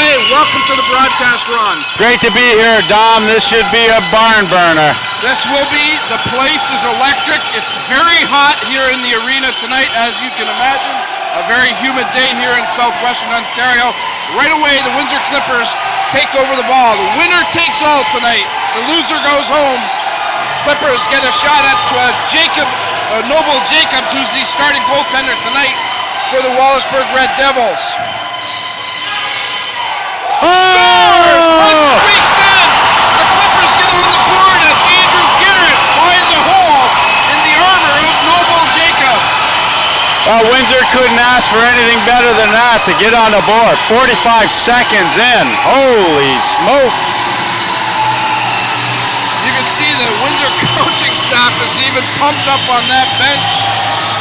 today. Welcome to the broadcast, Ron. Great to be here, Dom. This should be a barn burner. This will be. The place is electric. It's very hot here in the arena tonight, as you can imagine. A very humid day here in southwestern Ontario. Right away, the Windsor Clippers take over the ball. The winner takes all tonight. The loser goes home. Clippers get a shot at Noble Jacobs, who's the starting goaltender tonight for the Wallaceburg Red Devils. Oh! Squeaks in. The Clippers get on the board as Andrew Garrett finds a hole in the armor of Noble Jacobs. Windsor couldn't ask for anything better than that to get on the board. 45 seconds in. Holy smokes. You can see the Windsor coaching staff is even pumped up on that bench.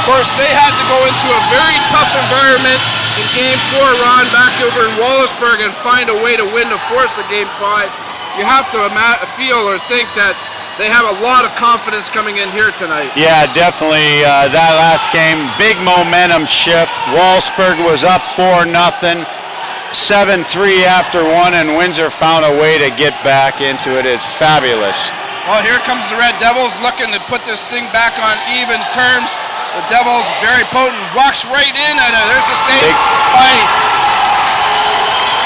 Of course, they had to go into a very tough environment in Game 4, Ron, back over in Wallaceburg, and find a way to win to force a Game 5. You have to feel or think that they have a lot of confidence coming in here tonight. Yeah, definitely. That last game, big momentum shift. Wallaceburg was up 4-0, 7-3 after one, and Windsor found a way to get back into it. It's fabulous. Well, here comes the Red Devils looking to put this thing back on even terms. The Devils, very potent, walks right in, and there's the save by...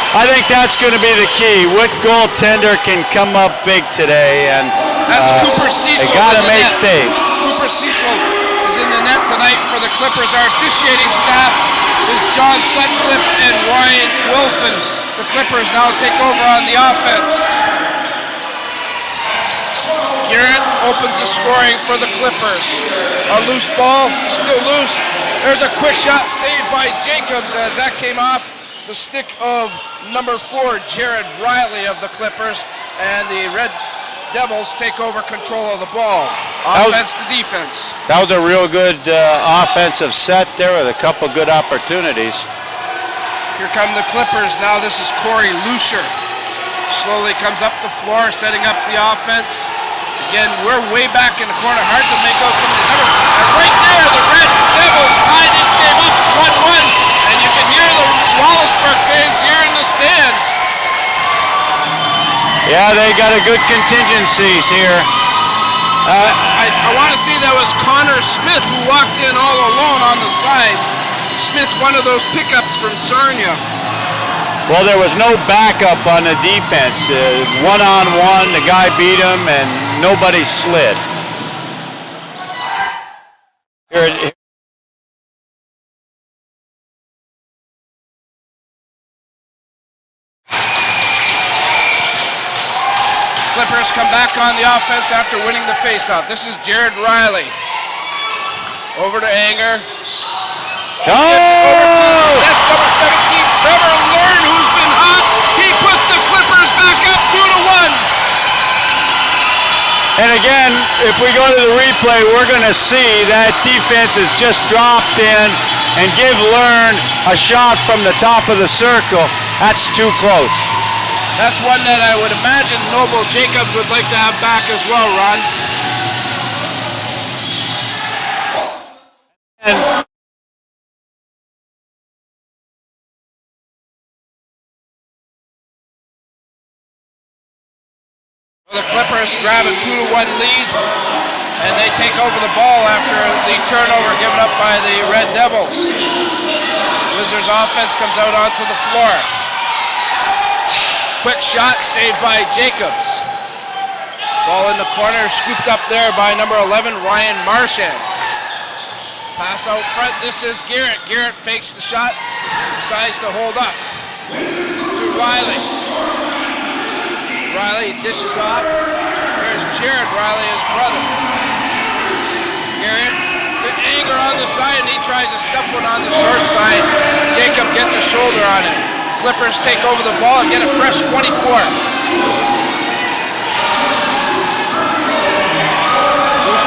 I think that's going to be the key. What goaltender can come up big today? And that's Cooper Cecil. They got to make saves. Cooper Cecil is in the net tonight for the Clippers. Our officiating staff is John Sutcliffe and Ryan Wilson. The Clippers now take over on the offense. Garrett opens the scoring for the Clippers. A loose ball, still loose. There's a quick shot saved by Jacobs as that came off the stick of number 4, Jared Riley of the Clippers, and the Red Devils take over control of the ball. Offense to defense. That was a real good offensive set there with a couple good opportunities. Here come the Clippers. Now this is Corey Lucier. Slowly comes up the floor, setting up the offense. Again, we're way back in the corner. Hard to make out some of these numbers. And right there, the Red Devils tie this game up 1-1. And you can hear the Wallaceburg fans here in the stands. Yeah, they got a good contingencies here. I want to say that was Connor Smith who walked in all alone on the side. Smith, one of those pickups from Sarnia. Well, there was no backup on the defense. One-on-one, the guy beat him, and nobody slid. Clippers come back on the offense after winning the faceoff. This is Jared Riley. Over to Anger. Oh! That's number 17, Trevor Learn, who's been hot. He puts the Clippers back up 2-1. And again, if we go to the replay, we're going to see that defense has just dropped in and give Learn a shot from the top of the circle. That's too close. That's one that I would imagine Noble Jacobs would like to have back as well, Ron. And the Clippers grab a 2-1 lead, and they take over the ball after the turnover given up by the Red Devils. Windsor's offense comes out onto the floor. Quick shot saved by Jacobs. Ball in the corner, scooped up there by number 11, Ryan Marchand. Pass out front, this is Garrett. Garrett fakes the shot, decides to hold up to Riley. Riley dishes off. There's Jared Riley, his brother. Garrett, the Anger on the side, and he tries to stuff one on the short side. Jacob gets a shoulder on it. Clippers take over the ball and get a fresh 24. Loose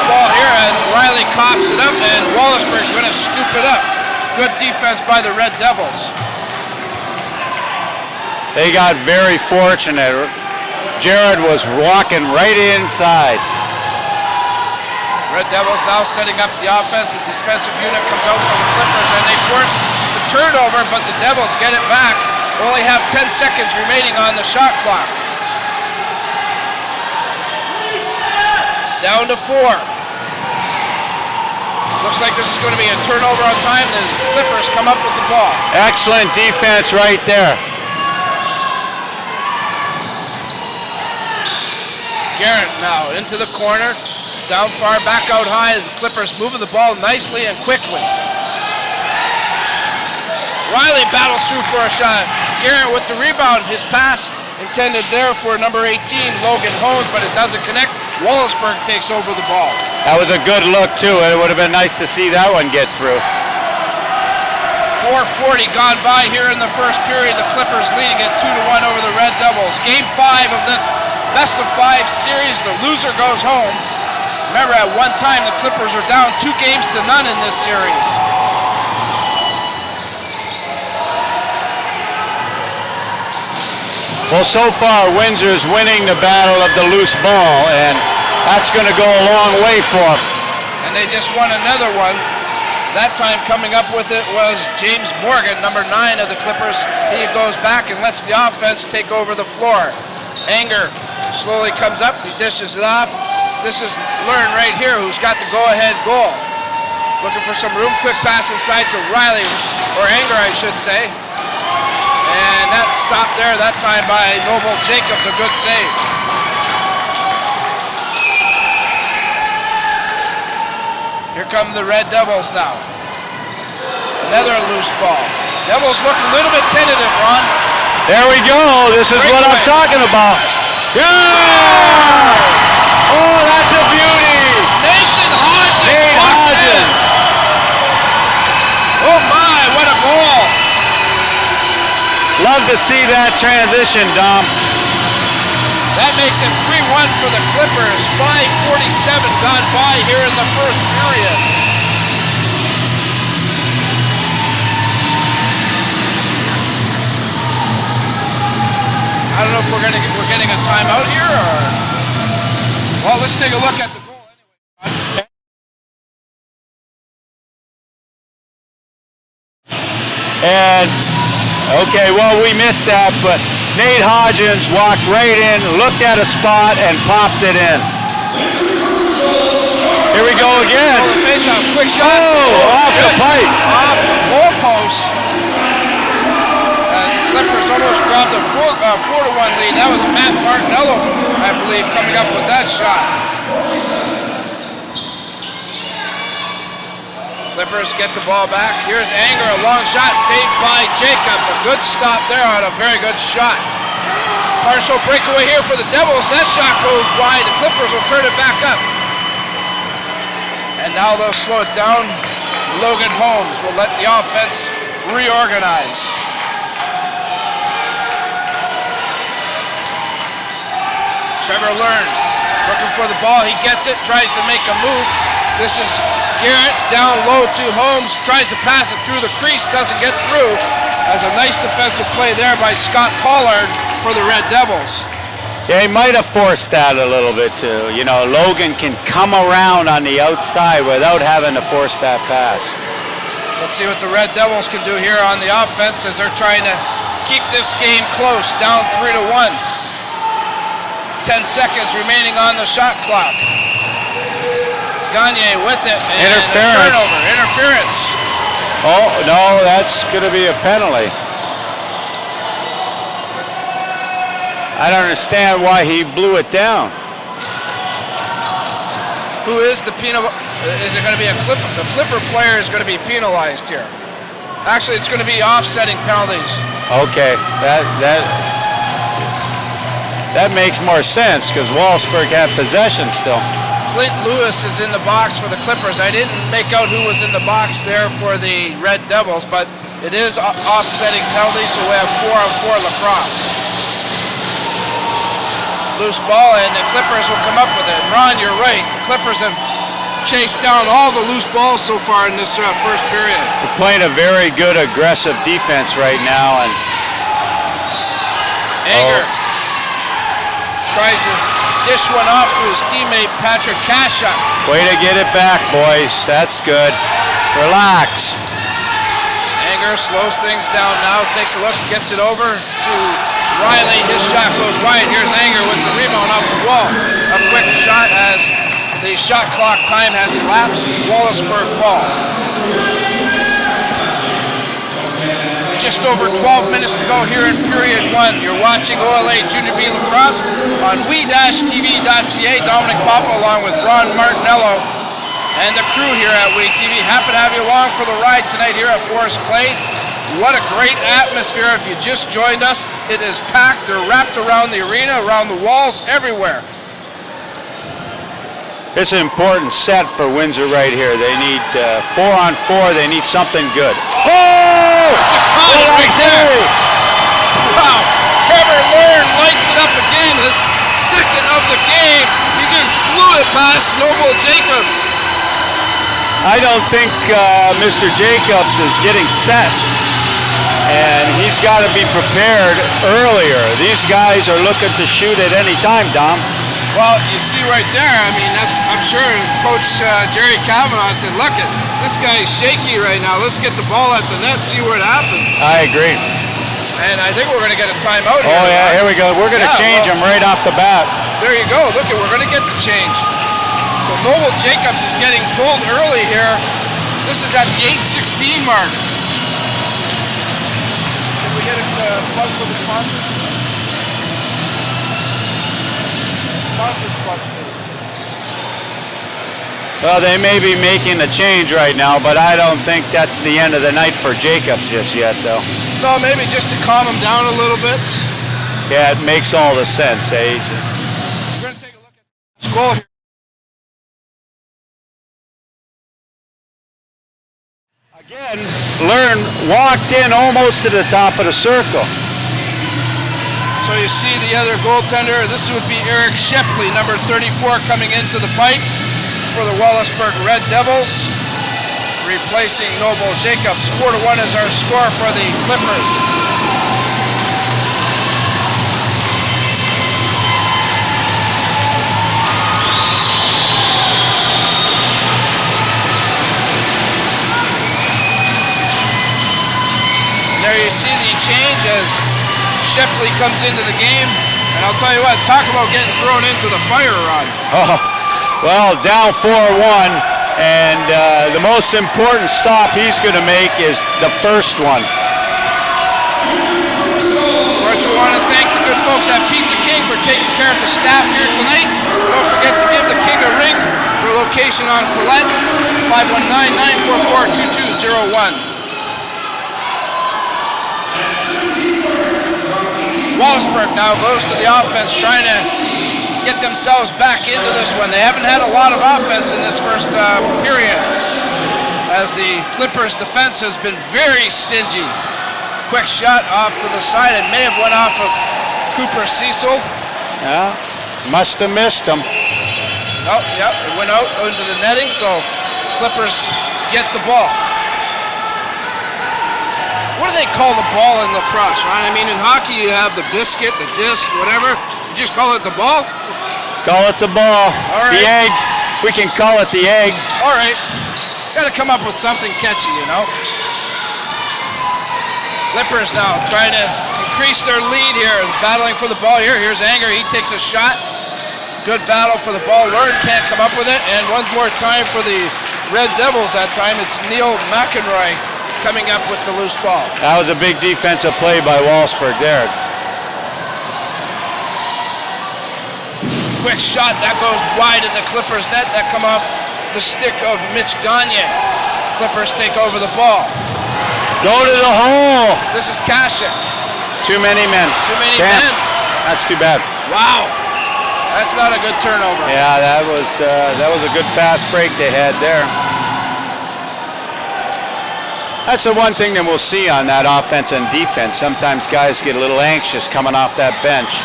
ball here as Riley coughs it up, and Wallaceburg's going to scoop it up. Good defense by the Red Devils. they got very fortunate. Jared was walking right inside. Red Devils now setting up the offense. The defensive unit comes out for the Clippers, and they force the turnover, but the Devils get it back. only have 10 seconds remaining on the shot clock. Down to 4. Looks like this is going to be a turnover on time. The Clippers come up with the ball. Excellent defense right there. Garrett now into the corner. Down far, back out high. The Clippers moving the ball nicely and quickly. Riley battles through for a shot. Garrett with the rebound. His pass intended there for number 18, Logan Holmes, but it doesn't connect. Wallaceburg takes over the ball. That was a good look too. It would have been nice to see that one get through. 4:40 gone by here in the first period. The Clippers leading it 2-1 over the Red Devils. Game 5 of this best of 5 series. The loser goes home. Remember, at one time the Clippers are down 2-0 in this series. Well, so far Windsor's winning the battle of the loose ball, and that's going to go a long way for them. And they just won another one. That time coming up with it was James Morgan, number 9 of the Clippers. He goes back and lets the offense take over the floor. Anger slowly comes up, he dishes it off. This is Learn right here, who's got the go-ahead goal. Looking for some room, quick pass inside to Riley, or Anger I should say. And that stopped there that time by Noble Jacobs, a good save. Here come the Red Devils now. Another loose ball. Devils look a little bit tentative, Ron. There we go. This is what I'm talking about. Yeah! Oh, that's a beauty. Nathan Hodgins. Nate Hodgins. Oh my, what a goal. Love to see that transition, Dom. That makes it 3-1 for the Clippers. 5:47 gone by here in the first period. I don't know if we're getting a timeout here, or well, let's take a look at the goal anyway. And okay, well, we missed that, but Nate Hodgins walked right in, looked at a spot, and popped it in. Here we go again. Oh, the face-off, quick shot. Oh, off the pipe. Off the goalpost. Clippers almost grabbed a 4-1 lead. That was Matt Martinello, I believe, coming up with that shot. Clippers get the ball back. Here's Anger, a long shot saved by Jacobs. A good stop there on a very good shot. Partial breakaway here for the Devils. That shot goes wide. The Clippers will turn it back up. And now they'll slow it down. Logan Holmes will let the offense reorganize. Trevor Learn looking for the ball. He gets it, tries to make a move. This is Garrett down low to Holmes, tries to pass it through the crease, doesn't get through. As a nice defensive play there by Scott Pollard for the Red Devils. Yeah, he might have forced that a little bit too. You know, Logan can come around on the outside without having to force that pass. Let's see what the Red Devils can do here on the offense as they're trying to keep this game close, down 3-1. 10 seconds remaining on the shot clock. Gagne with it. And interference. Turnover. Interference. Oh, no, that's going to be a penalty. I don't understand why he blew it down. Who is the penal? Is it going to be a Clipper? The Clipper player is going to be penalized here. Actually, it's going to be offsetting penalties. Okay, that makes more sense because Wallaceburg had possession still. Clint Lewis is in the box for the Clippers. I didn't make out who was in the box there for the Red Devils, but it is offsetting penalties, so we have 4-on-4 lacrosse. Loose ball, and the Clippers will come up with it. And Ron, you're right. Clippers have chased down all the loose balls so far in this first period. They're playing a very good aggressive defense right now, and Anger tries to dish one off to his teammate Patrick Kashuk. Way to get it back, boys. That's good. Relax. Anger Anger slows things down now, takes a look, gets it over to Riley. His shot goes wide. Here's Anger with the rebound off the wall. A quick shot as the shot clock time has elapsed. Wallaceburg ball. Just over 12 minutes to go here in period one. You're watching OLA Junior B Lacrosse on we-tv.ca. Dominic Papa along with Ron Martinello and the crew here at We TV. Happy to have you along for the ride tonight here at Forest Clay. What a great atmosphere. If you just joined us, it is packed. They're wrapped around the arena, around the walls, everywhere. It's an important set for Windsor right here. They need 4-on-4. They need something good. Oh! Just caught it right there. Wow. Trevor Laird lights it up again. His second of the game. He just flew it past Noble Jacobs. I don't think Mr. Jacobs is getting set. And he's got to be prepared earlier. These guys are looking to shoot at any time, Dom. Well, you see right there, I mean, I'm sure Coach Jerry Kavanaugh said, look, this guy's shaky right now. Let's get the ball at the net, see what happens. I agree. And I think we're going to get a timeout here. Oh, yeah, here we go. We're going to change him right off the bat. There you go. Look, we're going to get the change. So Noble Jacobs is getting pulled early here. This is at the 8:16 mark. Can we get a plug for the sponsors? Sponsors plug, please. Well, they may be making a change right now, but I don't think that's the end of the night for Jacobs just yet, though. No, maybe just to calm him down a little bit. Yeah, it makes all the sense, eh? We're going to take a look at this goal here. Again, Learn walked in almost to the top of the circle. So you see the other goaltender. This would be Eric Shepley, number 34, coming into the pipes for the Wallaceburg Red Devils, replacing Noble Jacobs. 4-1 is our score for the Clippers. And there you see the change as Shepley comes into the game, and I'll tell you what, talk about getting thrown into the fire, Ron. Oh, well, down 4-1, and the most important stop he's going to make is the first one. Of course, we want to thank the good folks at Pizza King for taking care of the staff here tonight. Don't forget to give the King a ring for location on Colette, 519-944-2201. Wallaceburg now goes to the offense, trying to get themselves back into this one. They haven't had a lot of offense in this first period, as the Clippers' defense has been very stingy. Quick shot off to the side. It may have went off of Cooper Cecil. Yeah, must have missed him. Oh, yeah, it went out into the netting, so Clippers get the ball. What do they call the ball in lacrosse, right? I mean, in hockey you have the biscuit, the disc, whatever. You just call it the ball? Call it the ball. All right. The egg. We can call it the egg. All right. Got to come up with something catchy, you know. Clippers now trying to increase their lead here, battling for the ball here. Here's Anger. He takes a shot. Good battle for the ball. Learn can't come up with it. And one more time for the Red Devils that time. It's Neil McEnroy coming up with the loose ball. That was a big defensive play by Wallaceburg there. Quick shot, that goes wide in the Clippers net. That come off the stick of Mitch Gagne. Clippers take over the ball. Go to the hole. This is Kashik. Too many men. Too many Damn. men. That's too bad. Wow. That's not a good turnover. Yeah, that was a good fast break they had there. That's the one thing that we'll see on that offense and defense. Sometimes guys get a little anxious coming off that bench.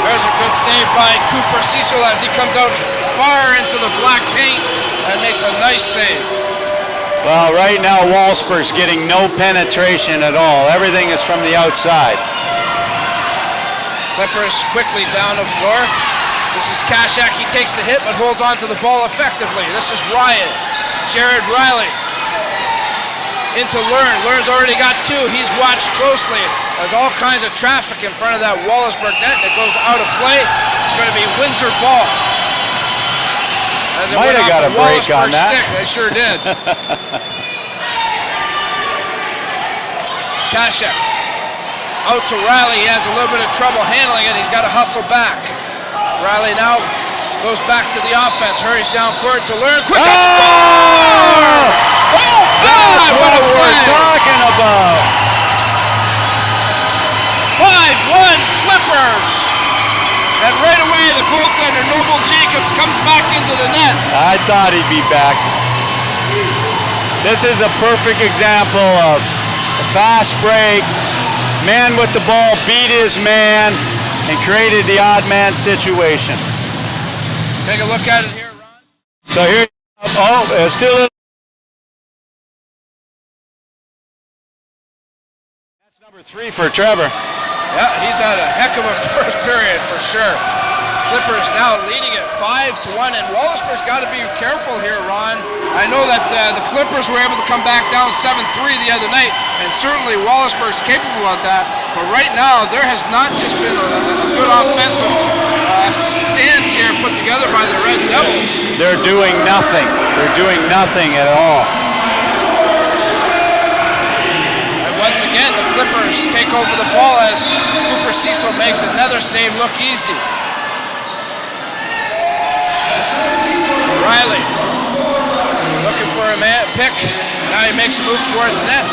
There's a good save by Cooper Cecil as he comes out far into the black paint and makes a nice save. Well, right now Wallaceburg's getting no penetration at all. Everything is from the outside. Clippers quickly down the floor. This is Kashak. He takes the hit but holds on to the ball effectively. This is Ryan. Jared Riley. into Learn. Learn's already got 2. He's watched closely. There's all kinds of traffic in front of that Wallaceburg net. It goes out of play. It's going to be Windsor ball. Might have got a break on that. Stick. They sure did. Kashek out to Riley. He has a little bit of trouble handling it. He's got to hustle back. Riley now goes back to the offense. Hurries down court to Learn. Quick shot. Oh! Oh, That's what we're talking about. 5-1 Clippers. And right away, the goaltender, Noble Jacobs, comes back into the net. I thought he'd be back. This is a perfect example of a fast break. Man with the ball beat his man and created the odd man situation. Take a look at it here, Ron. So here, still. That's number 3 for Trevor. Yeah, he's had a heck of a first period for sure. Clippers now leading it 5-1, and Wallaceburg's got to be careful here, Ron. I know that the Clippers were able to come back down 7-3 the other night, and certainly Wallaceburg's capable of that. But right now, there has not just been a good offensive stance here put together by the Red Devils. They're doing nothing. They're doing nothing at all. Once again, the Clippers take over the ball as Cooper Cecil makes another save look easy. Riley looking for a pick. Now he makes a move towards the net.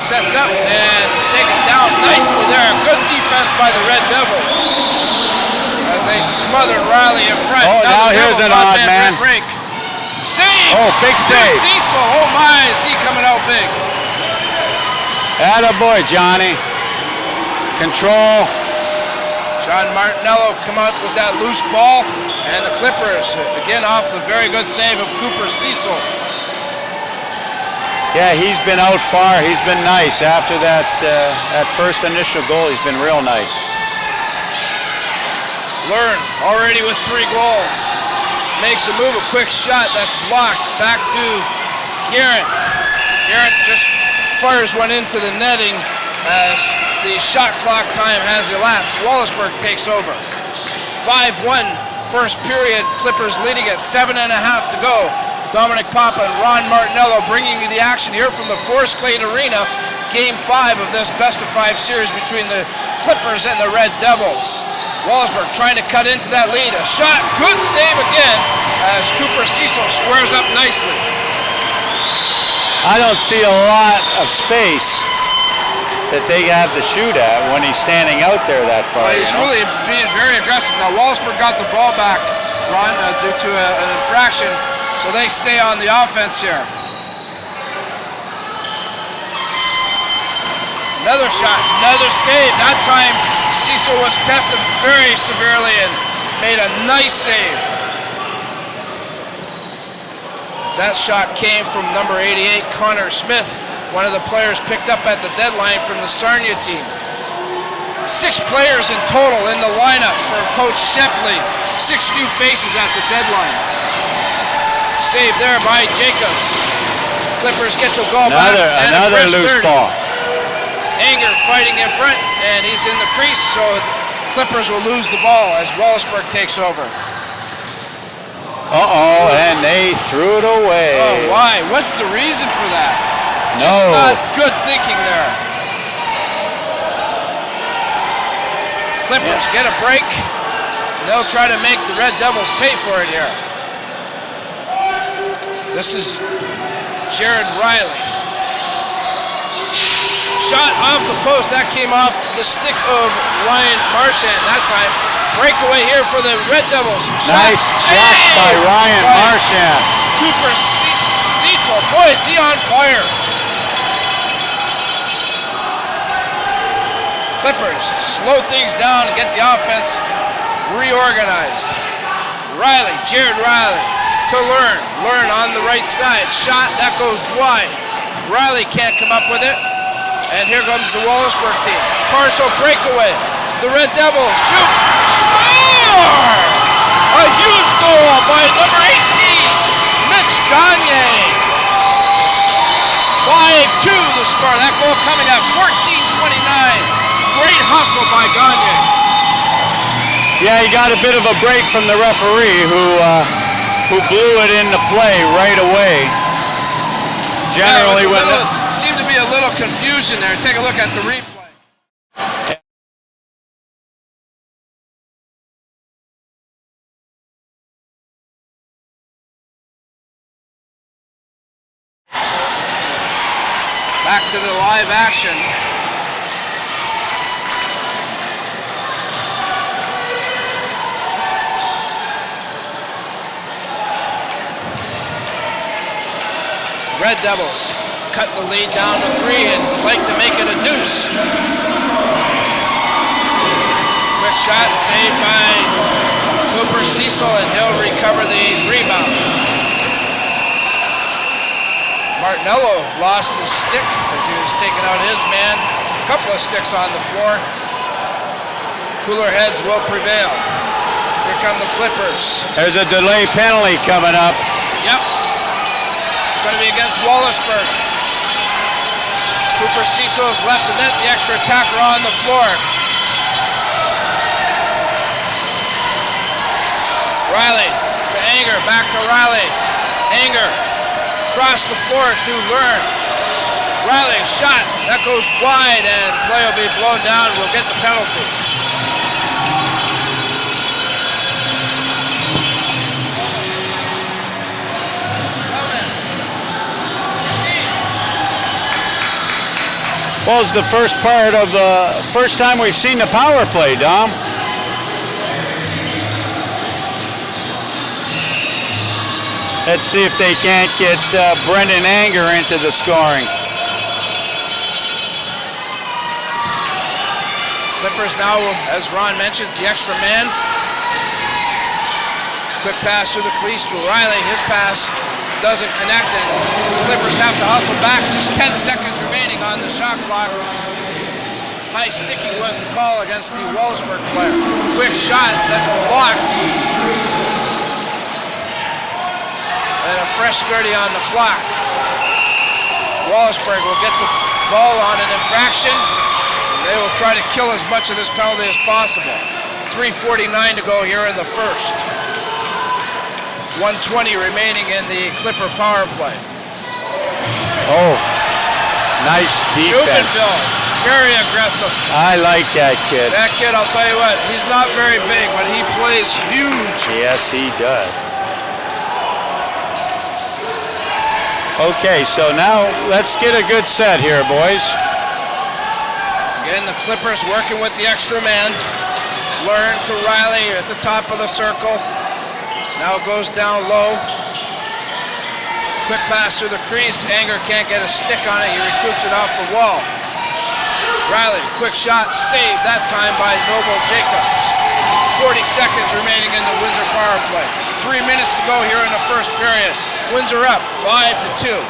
Sets up and taken down nicely there. Good defense by the Red Devils as they smothered Riley in front. Oh, now here's an odd man. Break. Save! Oh, big save. Cecil, oh my, is he coming out big? Attaboy, Johnny. Control. John Martinello come out with that loose ball, and the Clippers again off the very good save of Cooper Cecil. Yeah, he's been out far. He's been nice after that first initial goal. He's been real nice. Learn already with 3 goals. Makes a move, a quick shot that's blocked. Back to Garrett. Garrett just fires one into the netting as the shot clock time has elapsed. Wallaceburg takes over. 5-1 first period. Clippers leading at 7.5 to go. Dominic Papa and Ron Martinello bringing you the action here from the Forest Clayton Arena. Game 5 of this best-of-5 series between the Clippers and the Red Devils. Wallaceburg trying to cut into that lead. A shot, good save again as Cooper Cecil squares up nicely. I don't see a lot of space that they have to shoot at when he's standing out there that far. Well, he's really being very aggressive. Now Wallaceburg got the ball back, Ron, due to an infraction, so they stay on the offense here. Another shot, another save. That time Cecil was tested very severely and made a nice save. That shot came from number 88, Connor Smith, one of the players picked up at the deadline from the Sarnia team. 6 players in total in the lineup for Coach Shepley. 6 new faces at the deadline. Save there by Jacobs. Clippers get the ball back. Another loose ball. Anger fighting in front, and he's in the crease, so Clippers will lose the ball as Wallaceburg takes over. Uh-oh, and they threw it away. Oh, why? What's the reason for that? No. Just not good thinking there. Clippers get a break, and they'll try to make the Red Devils pay for it here. This is Jared Riley. Shot off the post, that came off the stick of Ryan Marchand that time. Breakaway here for the Red Devils. Nice shot by Ryan Marchand. Cooper Cecil, boy, is he on fire. Clippers slow things down and get the offense reorganized. Riley, Jared Riley to Learn. Learn on the right side. Shot, that goes wide. Riley can't come up with it. And here comes the Wallaceburg team. Partial breakaway. The Red Devils shoot. Score! A huge goal by number 18, Mitch Gagne. 5-2 the score. That goal coming at 14:29. Great hustle by Gagne. Yeah, he got a bit of a break from the referee who blew it into play right away. Generally, seemed to be a little confusion there. Take a look at the replay. Back to the live action. Red Devils cut the lead down to 3 and like to make it a deuce. Quick shot saved by Cooper Cecil, and he'll recover the rebound. Martinello lost his stick as he was taking out his man. A couple of sticks on the floor. Cooler heads will prevail. Here come the Clippers. There's a delay penalty coming up. Yep. It's going to be against Wallaceburg. Cooper Cecil has left the net, the extra attacker on the floor. Riley to Anger, back to Riley. Anger across the floor to Learn. Riley shot, that goes wide and play will be blown down. We'll get the penalty. Well, it's the first part of the first time we've seen the power play, Dom. Let's see if they can't get Brendan Anger into the scoring. Clippers now, as Ron mentioned, the extra man. Quick pass through the crease to Riley. His pass doesn't connect, and the Clippers have to hustle back. Just 10 seconds remaining on the shot clock. High sticky was the call against the Wallaceburg player. Quick shot, that's blocked. And a fresh 30 on the clock. Wallaceburg will get the ball on an infraction. They will try to kill as much of this penalty as possible. 3:49 to go here in the first. 1:20 remaining in the Clipper power play. Oh, nice defense. Steubenville, very aggressive. I like that kid. That kid, I'll tell you what, he's not very big, but he plays huge. Yes, he does. Okay, so now let's get a good set here, boys. Again, the Clippers working with the extra man. Learn to Riley at the top of the circle. Now it goes down low. Quick pass through the crease. Anger can't get a stick on it. He recoups it off the wall. Riley, quick shot, saved that time by Noble Jacobs. 40 seconds remaining in the Windsor power play. 3 minutes to go here in the first period. Windsor up 5-2.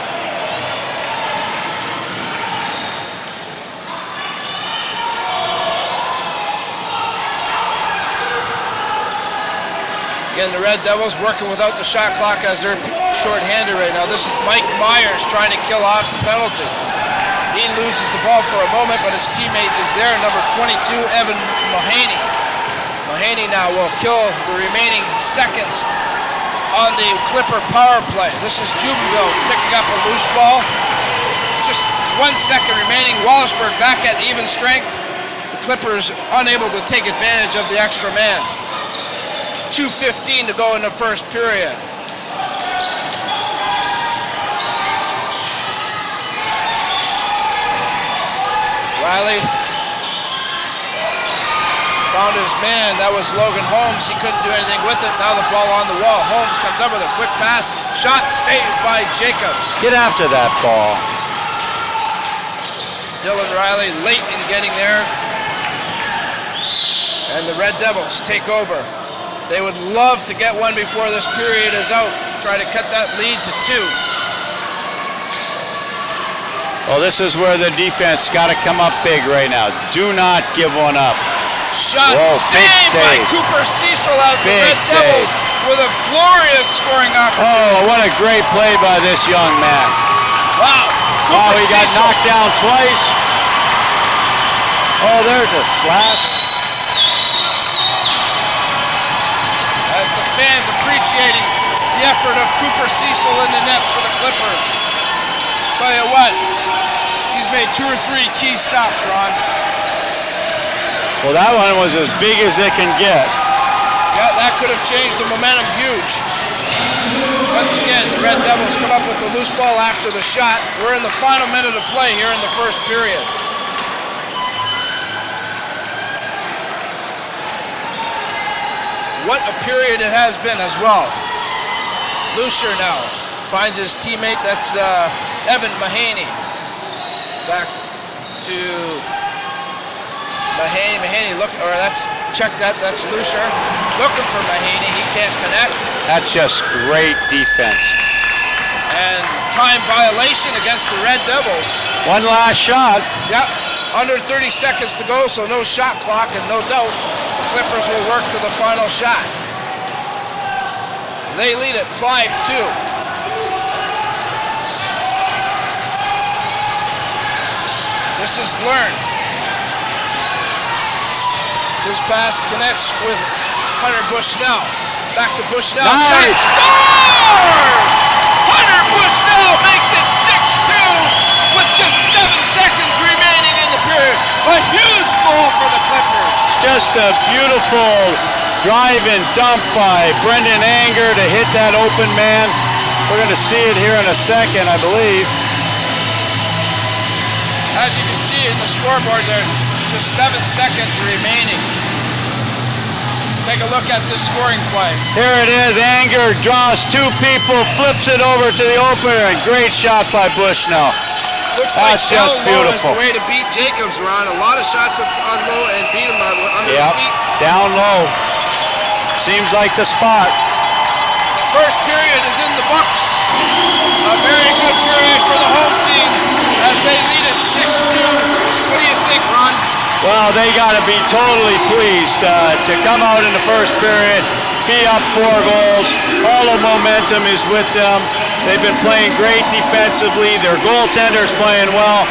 Again, the Red Devils working without the shot clock as they're short-handed right now. This is Mike Myers trying to kill off the penalty. He loses the ball for a moment, but his teammate is there, number 22, Evan Mahaney. Mahaney now will kill the remaining seconds on the Clipper power play. This is Steubenville picking up a loose ball. Just 1 second remaining. Wallaceburg back at even strength. The Clippers unable to take advantage of the extra man. 2:15 to go in the first period. Riley found his man. That was Logan Holmes. He couldn't do anything with it. Now the ball on the wall. Holmes comes up with a quick pass. Shot saved by Jacobs. Get after that ball. Dylan Riley late in getting there. And the Red Devils take over. They would love to get one before this period is out. Try to cut that lead to 2. Well, this is where the defense got to come up big right now. Do not give one up. Shot saved by Cooper Cecil as the Red Devils with a glorious scoring opportunity. Oh, what a great play by this young man. Wow. Oh, he got knocked down twice. Oh, there's a slash. As the fans appreciating the effort of Cooper Cecil in the nets for the Clippers. Tell you what, he's made 2 or 3 key stops, Ron. Well, that one was as big as it can get. Yeah, that could have changed the momentum huge. Once again, the Red Devils come up with the loose ball after the shot. We're in the final minute of play here in the first period. What a period it has been as well. Lucier now finds his teammate, that's Evan Mahaney. Back to Mahaney, look, or check that, that's Lucier. Looking for Mahaney, he can't connect. That's just great defense. And time violation against the Red Devils. One last shot. Yep, under 30 seconds to go, so no shot clock, and no doubt the Clippers will work to the final shot. They lead at 5-2. This is Learn. His pass connects with Hunter Bushnell. Back to Bushnell. Nice. Score! Hunter Bushnell makes it 6-2 with just 7 seconds remaining in the period. A huge goal for the Clippers. Just a beautiful drive and dump by Brendan Anger to hit that open man. We're going to see it here in a second, I believe. As you can see in the scoreboard there, just 7 seconds remaining. Take a look at this scoring play. Here it is. Anger draws 2 people, flips it over to the opener, and great shot by Bushnell. Looks That's like just down low beautiful. is the way to beat Jacobs, Ron. A lot of shots on low and beat him under the feet. Down low. Seems like the spot. First period is in the books. A very good period for the home team as they lead at 6-2. What do you think, Ron? Well, they got to be totally pleased to come out in the first period, be up 4 goals. All the momentum is with them. They've been playing great defensively. Their goaltender's playing well.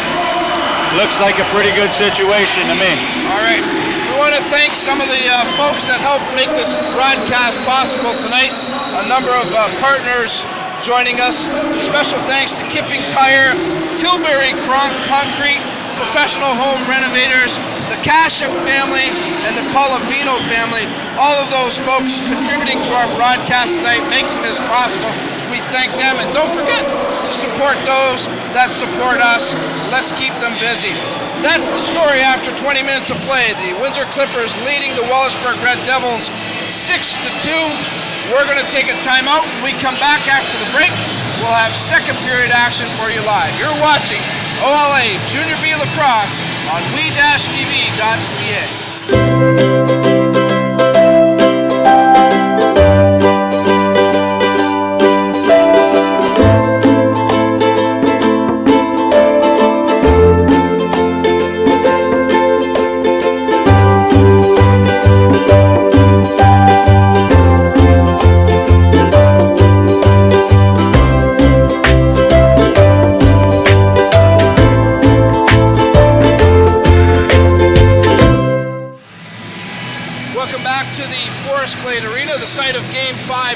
Looks like a pretty good situation to me. All right. We want to thank some of the folks that helped make this broadcast possible tonight. A number of partners joining us. Special thanks to Kipping Tire, Tilbury Concrete, Professional Home Renovators, the Kashuk family, and the Colavino family. All of those folks contributing to our broadcast tonight, making this possible. We thank them, and don't forget to support those that support us. Let's keep them busy. That's the story after 20 minutes of play. The Windsor Clippers leading the Wallaceburg Red Devils 6-2. We're going to take a timeout. When we come back after the break, we'll have second period action for you live. You're watching OLA Junior B Lacrosse on we-tv.ca.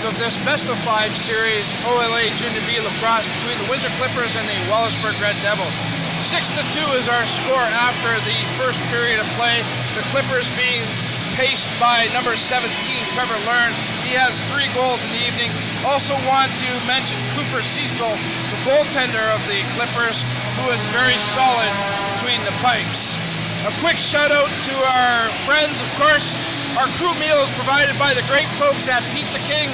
Of this best-of-5 series, OLA Junior B Lacrosse between the Windsor Clippers and the Wallaceburg Red Devils. 6-2 is our score after the first period of play. The Clippers being paced by number 17, Trevor Learn. He has 3 goals in the evening. Also want to mention Cooper Cecil, the goaltender of the Clippers, who is very solid between the pipes. A quick shout out to our friends, of course. Our crew meal is provided by the great folks at Pizza King.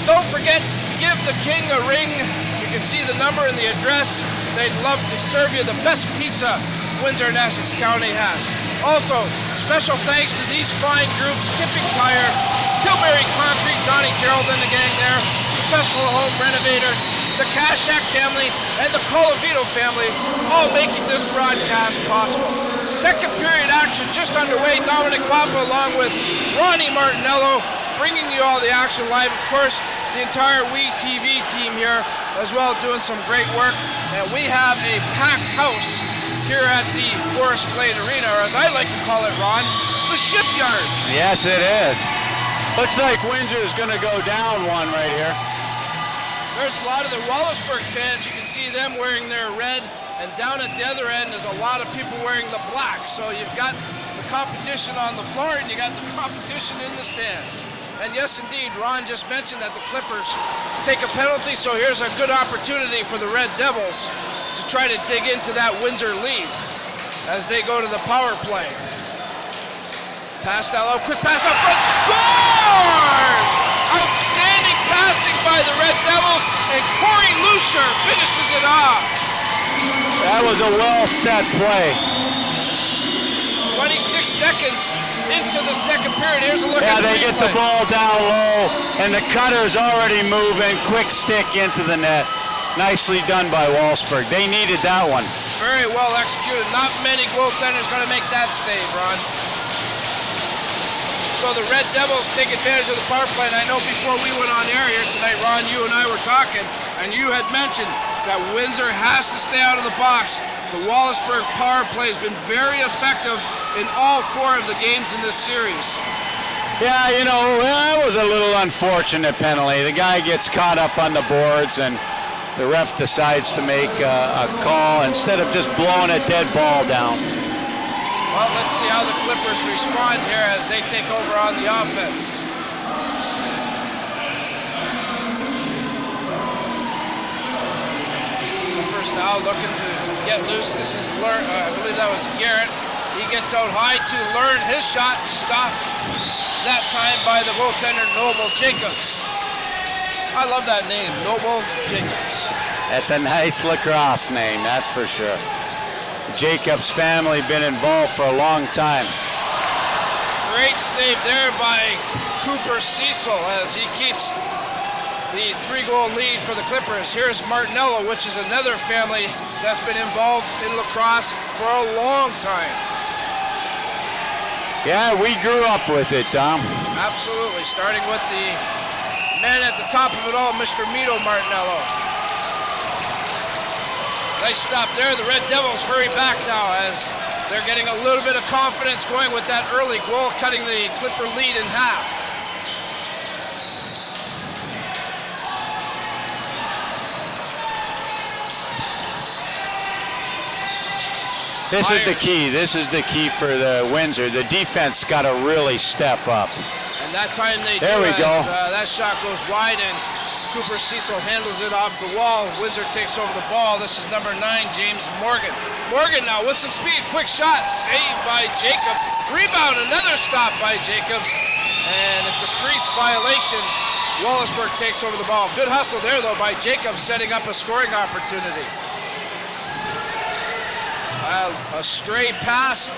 Don't forget to give the King a ring. You can see the number and the address. They'd love to serve you the best pizza Windsor and Essex County has. Also, special thanks to these fine groups: Kipping Tire, Tilbury Concrete, Donnie Gerald and the gang there, Professional Home Renovator, the Kashak family, and the Colavito family, all making this broadcast possible. Second period action just underway. Dominic Papa along with Ronnie Martinello bringing you all the action live. Of course, the entire WeTV team here as well, doing some great work. And we have a packed house here at the Forest Glade Arena, or as I like to call it, Ron, the Shipyard. Yes, it is. Looks like Windsor is going to go down one right here. There's a lot of the Wallaceburg fans. You can see them wearing their red, and down at the other end there's a lot of people wearing the black. So you've got the competition on the floor and you got the competition in the stands. And yes, indeed, Ron just mentioned that the Clippers take a penalty, so here's a good opportunity for the Red Devils to try to dig into that Windsor lead as they go to the power play. Pass that low, quick pass up front, scores! Outstanding passing by the Red Devils, and Corey Lucer finishes it off. That was a well-set play. 26 seconds into the second period. Here's a look at Yeah, they get the ball down low, and the cutter's already moving. Quick stick into the net. Nicely done by Wallaceburg. They needed that one. Very well executed. Not many goaltenders going to make that save, Ron. So the Red Devils take advantage of the power play, and I know before we went on air here tonight, Ron, you and I were talking, and you had mentioned that Windsor has to stay out of the box. The Wallaceburg power play has been very effective in all 4 of the games in this series. Yeah, you know, that was a little unfortunate penalty. The guy gets caught up on the boards, and the ref decides to make a call instead of just blowing a dead ball down. Well, let's see how the Clippers respond here as they take over on the offense. Clippers now looking to get loose. This is I believe that was Garrett. He gets out high to learn his shot, stopped that time by the goaltender Noble Jacobs. I love that name, Noble Jacobs. That's a nice lacrosse name, that's for sure. Jacobs family been involved for a long time. Great save there by Cooper Cecil as he keeps the 3-goal lead for the Clippers. Here's Martinello, which is another family that's been involved in lacrosse for a long time. Yeah, we grew up with it, Tom. Absolutely, starting with the man at the top of it all, Mr. Mito Martinello. Nice stop there. The Red Devils hurry back now as they're getting a little bit of confidence going with that early goal, cutting the Clipper lead in half. This is the key. This is the key for the Windsor. The defense got to really step up. And that time they there do. We go. That shot goes wide and Cooper Cecil handles it off the wall. Windsor takes over the ball. This is number 9, James Morgan. Morgan now with some speed. Quick shot. Saved by Jacob. Rebound. Another stop by Jacobs. And it's a crease violation. Wallaceburg takes over the ball. Good hustle there, though, by Jacobs, setting up a scoring opportunity. A stray pass.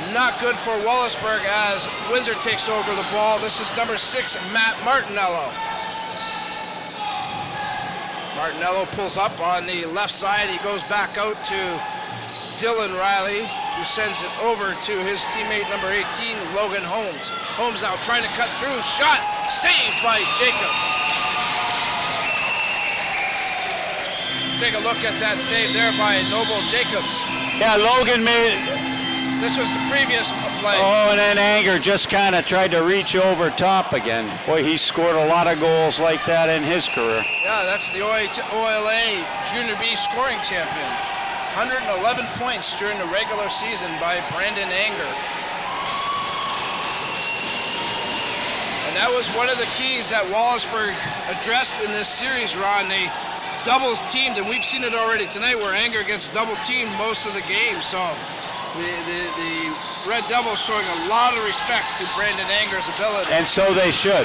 Not good for Wallaceburg as Windsor takes over the ball. This is number 6, Matt Martinello. Martinello pulls up on the left side. He goes back out to Dylan Riley, who sends it over to his teammate number 18, Logan Holmes. Holmes now trying to cut through. Shot saved by Jacobs. Take a look at that save there by Noble Jacobs. Yeah, Logan made it. This was the previous play. Oh, and then Anger just kind of tried to reach over top again. Boy, he scored a lot of goals like that in his career. Yeah, that's the OLA Junior B scoring champion. 111 points during the regular season by Brandon Anger. And that was one of the keys that Wallaceburg addressed in this series, Ron. They double teamed, and we've seen it already tonight where Anger gets double teamed most of the game. So the Red Devils showing a lot of respect to Brandon Anger's ability. And so they should.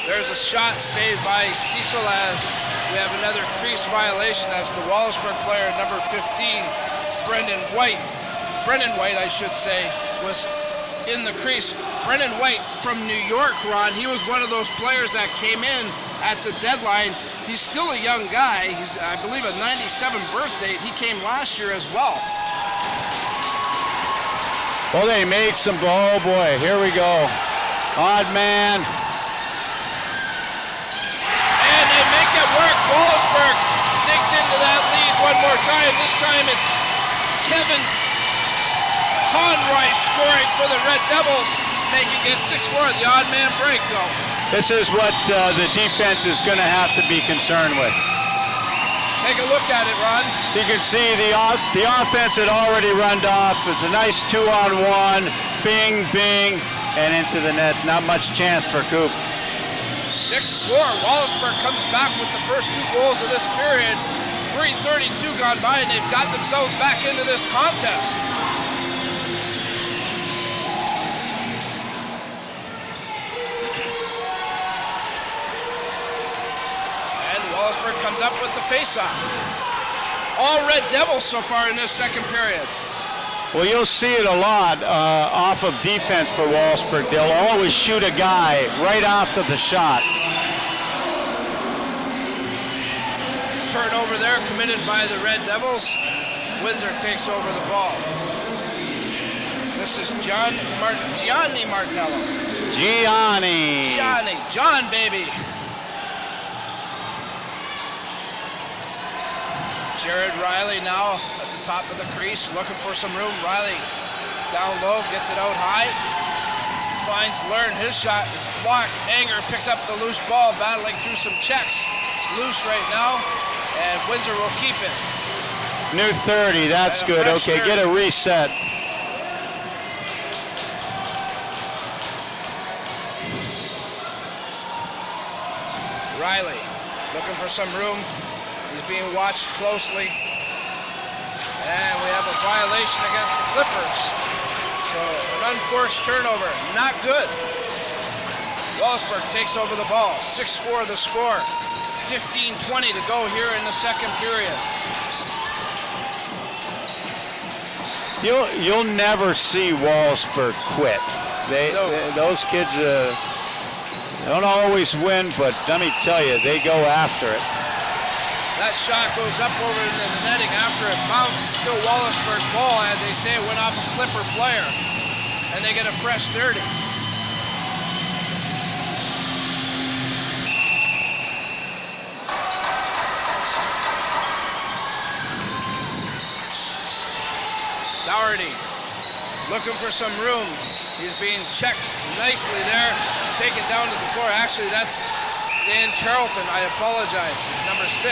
There's a shot saved by Cecil as we have another crease violation as the Wallaceburg player, number 15, Brendan White, I should say, was in the crease. Brendan White from New York, Ron, he was one of those players that came in at the deadline. He's still a young guy. He's, I believe, a 97 birth date. He came last year as well. Well, they made some, oh boy, here we go. Odd man. And more time. This time it's Kevin Conroy scoring for the Red Devils, making it 6-4. The odd man break, though. This is what the defense is going to have to be concerned with. Take a look at it, Ron. You can see the offense had already run off. It's a nice 2-on-1, bing, bing, and into the net. Not much chance for Coop. 6-4. Wallaceburg comes back with the first 2 goals of this period. 3:32 gone by, and they've got themselves back into this contest. Wallaceburg comes up with the face-off. All Red Devils so far in this second period. Well, you'll see it a lot off of defense for Wallaceburg. They'll always shoot a guy right after the shot. Turnover there committed by the Red Devils. Windsor takes over the ball. This is Gianni Martinello. John, baby. Jared Riley now at the top of the crease, looking for some room. Riley down low, gets it out high. Finds Learn, his shot is blocked. Anger picks up the loose ball, battling through some checks. It's loose right now, and Windsor will keep it. New 30, that's good. Okay, 30. Get a reset. Riley looking for some room. He's being watched closely. And we have a violation against the Clippers. So an unforced turnover, not good. Wallaceburg takes over the ball. 6-4 the score. 15:20 to go here in the second period. You'll never see Wallaceburg quit. Those kids don't always win, but let me tell you, they go after it. That shot goes up over into the netting after it bounces. Still Wallaceburg ball, and they say it went off a Clipper player. And they get a fresh 30. Dougherty looking for some room. He's being checked nicely there. Taken down to the floor. Actually, that's Dan Charlton, I apologize, number 6.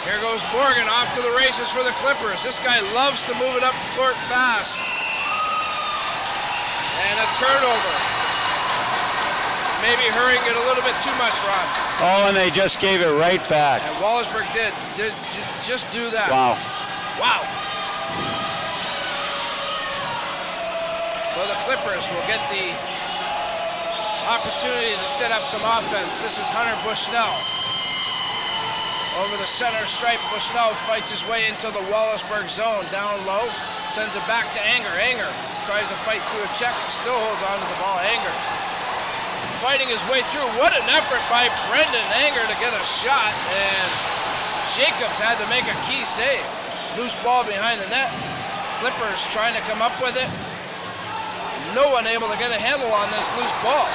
Here goes Morgan off to the races for the Clippers. This guy loves to move it up the court fast. And a turnover. Maybe hurrying it a little bit too much, Ron. Oh, and they just gave it right back. And Wallaceburg did. Just do that. Wow. Wow. So the Clippers will get the opportunity to set up some offense. This is Hunter Bushnell. Over the center stripe, Bushnell fights his way into the Wallaceburg zone. Down low, sends it back to Anger. Anger tries to fight through a check, still holds on to the ball. Anger fighting his way through. What an effort by Brendan Anger to get a shot, and Jacobs had to make a key save. Loose ball behind the net. Clippers trying to come up with it. No one able to get a handle on this loose ball.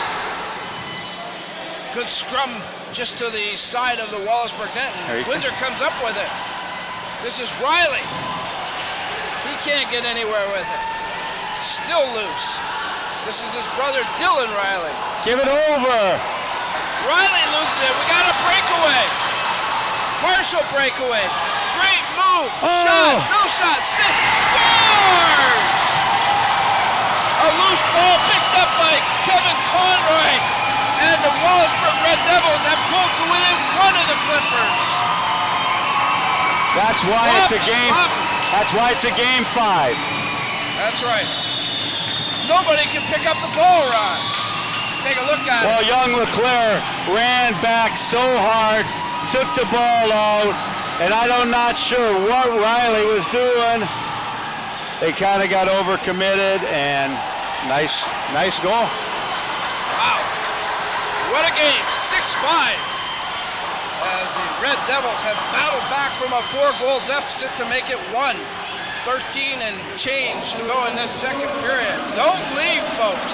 Good scrum just to the side of the Wallaceburg net. Windsor comes up with it. This is Riley. He can't get anywhere with it. Still loose. This is his brother Dylan Riley. Give it over. Riley loses it. We got a breakaway. Partial breakaway. Great move. Shot. No shot. Scores! A loose ball picked up by Kevin Conroy. And the Wallaceburg Red Devils have pulled to within 1 of the Clippers. That's why it's a game. That's why it's a game 5. That's right. Nobody can pick up the ball, Ron. Take a look at it. Well, young LeClaire ran back so hard, took the ball out, and I'm not sure what Riley was doing. They kind of got overcommitted, and nice goal. Wow. What a game, 6-5. As the Red Devils have battled back from a 4-goal deficit to make it 1. 13 and change to go in this second period. Don't leave, folks.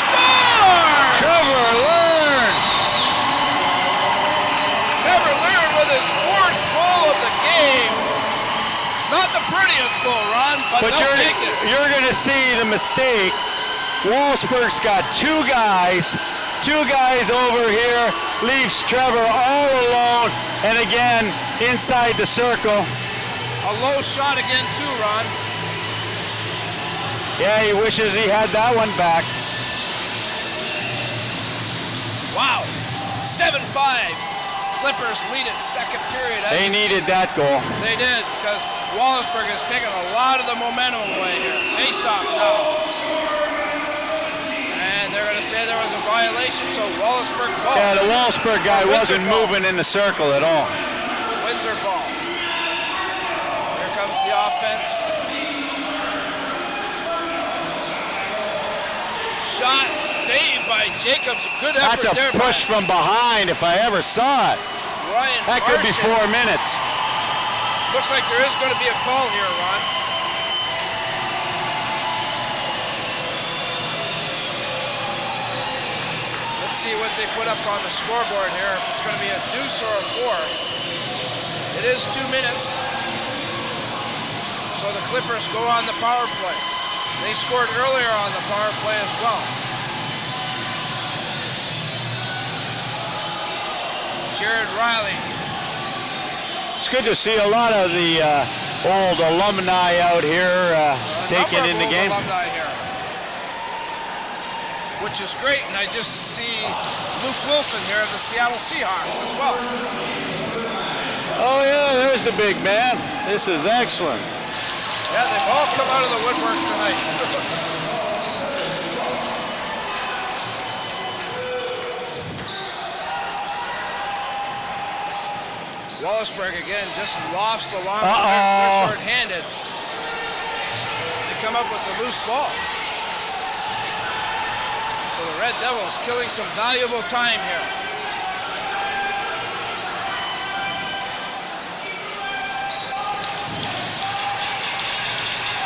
Score! Trevor Learn. Trevor Learn with his 4th this goal, Ron, but they'll take it. You're going to see the mistake. Wallaceburg's got two guys over here, leaves Trevor all alone, and again, inside the circle. A low shot again too, Ron. Yeah, he wishes he had that one back. Wow, 7-5. Clippers lead it second period. They needed that goal. They did, because Wallaceburg has taken a lot of the momentum away here. Face off now. And they're going to say there was a violation, so Wallaceburg ball. Yeah, the Wallaceburg guy wasn't moving in the circle at all. Windsor ball. Here comes the offense. Shot saved by Jacobs. Good effort there. That's a push from behind if I ever saw it. Ryan that could be 4 minutes. Looks like there is going to be a call here, Ron. Let's see what they put up on the scoreboard here. If it's going to be a deuce or a 4. It is 2 minutes. So the Clippers go on the power play. They scored earlier on the power play as well. Jared Riley. It's good to see a lot of the old alumni out here taking in the game. Alumni here, which is great, and I just see Luke Wilson here of the Seattle Seahawks as well. Oh yeah, there's the big man. This is excellent. Yeah, they've all come out of the woodwork tonight. Wallaceburg again just lofts along. They're short-handed. They come up with the loose ball. So the Red Devils killing some valuable time here.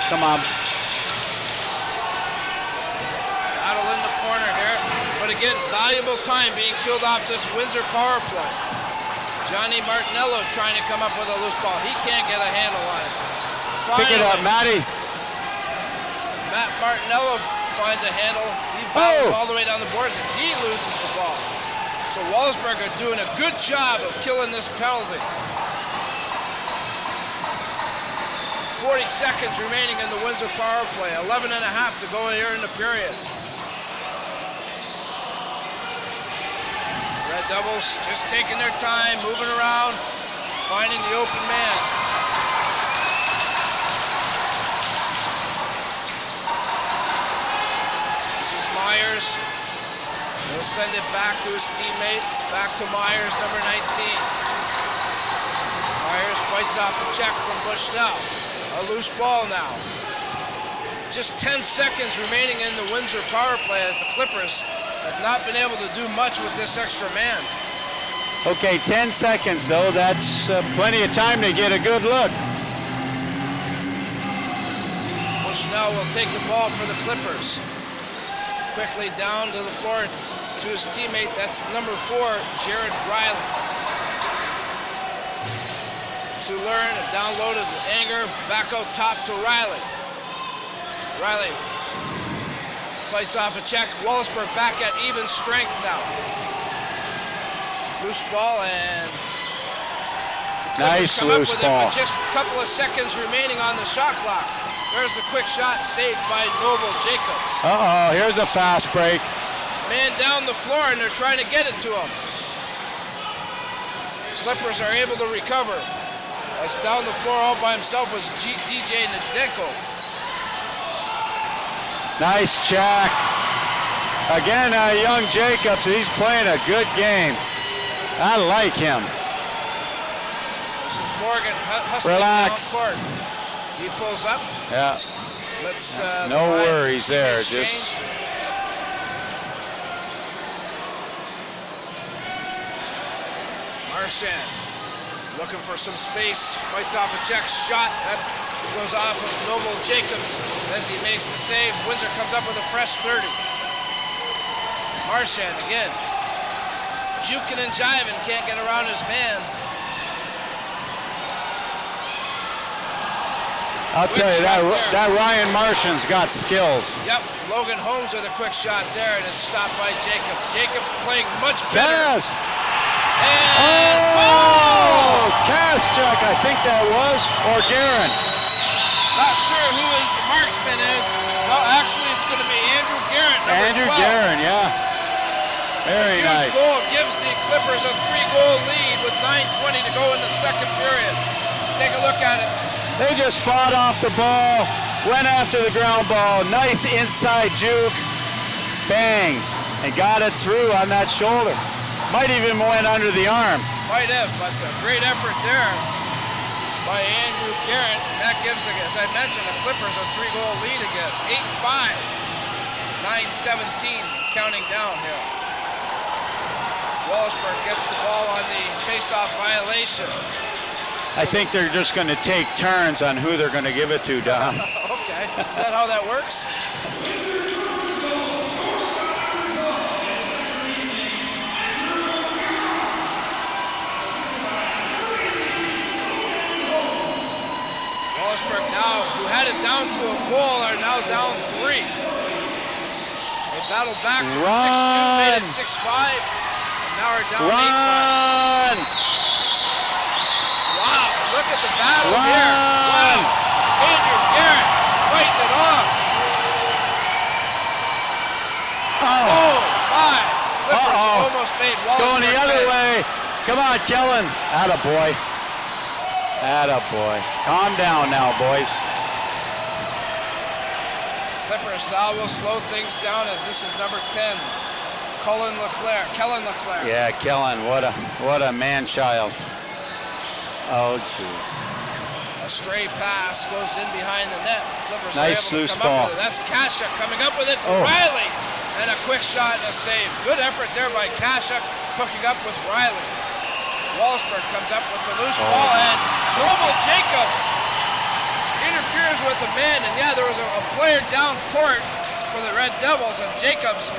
Come on. Battle in the corner here. But again, valuable time being killed off this Windsor power play. Johnny Martinello trying to come up with a loose ball. He can't get a handle on it. Finally, pick it up, Matty. Matt Martinello finds a handle. He bounces all the way down the boards and he loses the ball. So Wallaceburg are doing a good job of killing this penalty. 40 seconds remaining in the Windsor power play. 11 and a half to go here in the period. Red Devils just taking their time, moving around, finding the open man. This is Myers. He'll send it back to his teammate, back to Myers, number 19. Myers fights off a check from Bushnell. A loose ball now. Just 10 seconds remaining in the Windsor power play as the Clippers have not been able to do much with this extra man. Okay, 10 seconds though. That's plenty of time to get a good look. Bushnell will take the ball for the Clippers. Quickly down to the floor to his teammate. That's number 4, Jared Riley. To learn and downloaded Anger. Back out top to Riley. Riley fights off a check. Wallaceburg back at even strength now. Loose ball and nice loose ball. Just a couple of seconds remaining on the shot clock. There's the quick shot saved by Noble Jacobs. Here's a fast break. Man down the floor and they're trying to get it to him. Clippers are able to recover. As down the floor all by himself was DJ Nadenko. Nice check. Again, young Jacobs, he's playing a good game. I like him. This is Morgan hustling relax. down court. He pulls up. Yeah. Let's no worries there. Just Marchand looking for some space. Fights off a check shot. That goes off of Noble Jacobs as he makes the save. Windsor comes up with a fresh 30. Marchand again. Juking and jiving, can't get around his man. I'll tell you, that Ryan Martian's got skills. Yep, Logan Holmes with a quick shot there, and it's stopped by Jacobs. Jacobs playing much better. Yes. And Kaschuk, I think that was, or Guerin. Not sure who the marksman is. No, actually, it's going to be Andrew Guerin. Andrew Guerin, yeah. Very nice. Huge goal gives the Clippers a 3-goal lead with 9:20 to go in the second period. Take a look at it. They just fought off the ball, went after the ground ball, nice inside juke, bang, and got it through on that shoulder. Might even went under the arm. Might have, but a great effort there by Andrew Guerin. That gives, as I mentioned, the Clippers a 3-goal lead again. 8-5, 9:17 counting down here. Wallaceburg gets the ball on the face-off violation. I think they're just going to take turns on who they're going to give it to, Dom. Okay, is that how that works? Wallaceburg now, who had it down to a goal, are now down 3. They battled back from 6-2, made it 6-5, and now are down 8-5. Wow, look at the battle here. Wow, Andrew Guerin fighting it off. Oh, my. Clippers almost made Wallaceburg. It's going the other way. Come on, Kellen. Attaboy. Attaboy. Calm down now, boys. Clippers now will slow things down as this is number 10, Kellen Leclerc. Yeah, Kellen, what a man-child. Oh, jeez. A stray pass goes in behind the net. Clippers nice are able loose to come ball. up with it. That's Kaschuk coming up with it to Riley. And a quick shot and a save. Good effort there by Kaschuk, hooking up with Riley. Wallaceburg comes up with the loose ball, and Noble Jacobs interferes with the man. And yeah, there was a player down court for the Red Devils, and Jacobs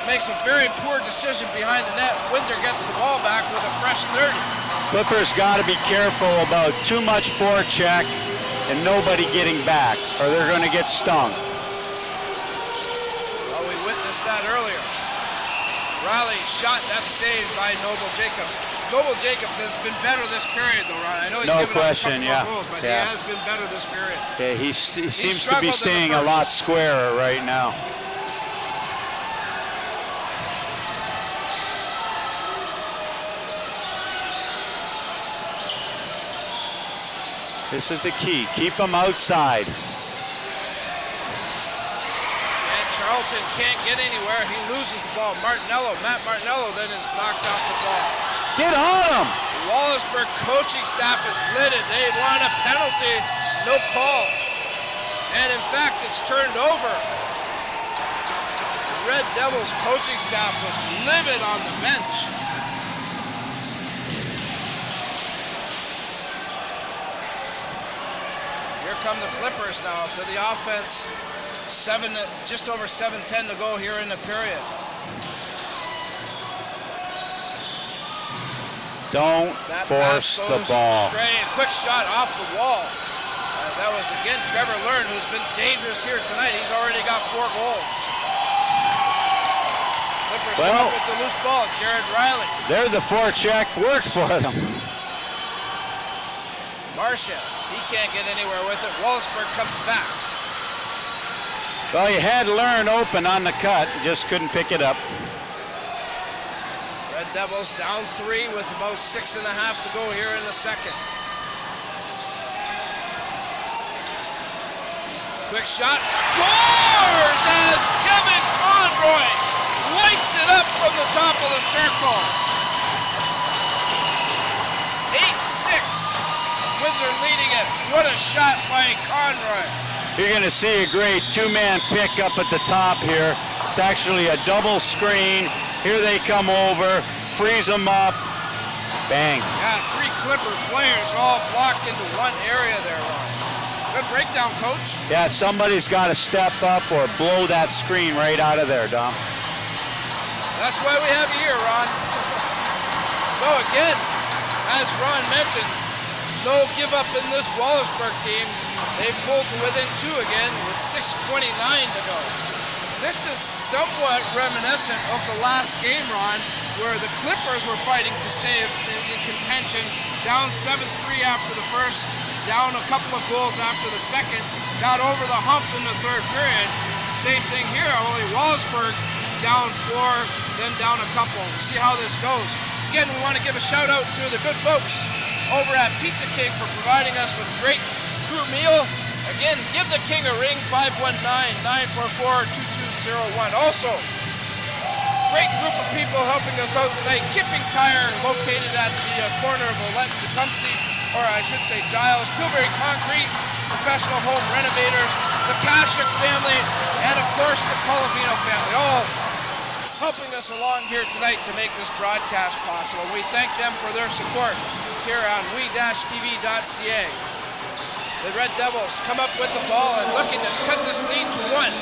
makes a very poor decision behind the net. Windsor gets the ball back with a fresh 30. Clippers got to be careful about too much forecheck and nobody getting back, or they're going to get stung. Well, we witnessed that earlier. Riley shot, that's saved by Noble Jacobs. Noble Jacobs has been better this period, though, Riley. I know he's given up a couple of goals, but he has been better this period. Yeah, he seems to be staying a lot squarer right now. This is the key. Keep them outside. And Charlton can't get anywhere. He loses the ball. Matt Martinello then is knocked off the ball. Get on him! Wallaceburg coaching staff is livid. They want a penalty. No call. And in fact, it's turned over. The Red Devils coaching staff was livid on the bench. Come the Clippers now to the offense. Just over 7:10 to go here in the period. Don't force the ball. Stray, a quick shot off the wall. That was again Trevor Learn, who's been dangerous here tonight. He's already got 4 goals. Clippers come up with the loose ball. Jared Riley. There the forecheck works for them. Marcia. He can't get anywhere with it. Wallaceburg comes back. Well, you had Learn open on the cut, just couldn't pick it up. Red Devils down 3 with about 6.5 to go here in the second. Quick shot, scores as Kevin Conroy lights it up from the top of the circle. 8-6. Windsor leading it. What a shot by Conroy. You're going to see a great 2-man pick up at the top here. It's actually a double screen. Here they come over, freeze them up, bang. Yeah, 3 Clipper players all blocked into one area there, Ron. Good breakdown, coach. Yeah, somebody's got to step up or blow that screen right out of there, Dom. That's why we have you here, Ron. So again, as Ron mentioned, no give up in this Wallaceburg team. They pulled to within 2 again with 6:29 to go. This is somewhat reminiscent of the last game, Ron, where the Clippers were fighting to stay in contention, down 7-3 after the first, down a couple of goals after the second, got over the hump in the third period. Same thing here, only Wallaceburg down 4, then down a couple. See how this goes. Again, we want to give a shout out to the good folks over at Pizza King for providing us with great crew meal. Again, give the King a ring, 519-944-2201. Also, great group of people helping us out tonight. Kipping Tire, located at the corner of Olette and Tecumseh, or I should say Giles. Tilbury Concrete, professional home renovators. The Kashuk family, and of course the Colavino family, all helping us along here tonight to make this broadcast possible. We thank them for their support here on we-tv.ca. The Red Devils come up with the ball and looking to cut this lead to 1.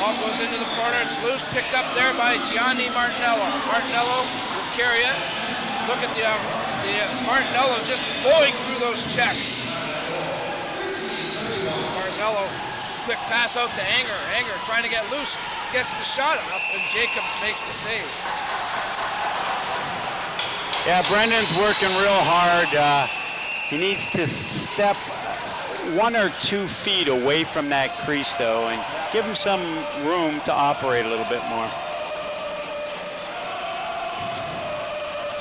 Ball goes into the corner, it's loose, picked up there by Gianni Martinello. Martinello will carry it. Look at the Martinello just blowing through those checks. Martinello, quick pass out to Anger. Anger trying to get loose, gets the shot up, and Jacobs makes the save. Yeah, Brendan's working real hard. He needs to step 1 or 2 feet away from that crease, though, and give him some room to operate a little bit more.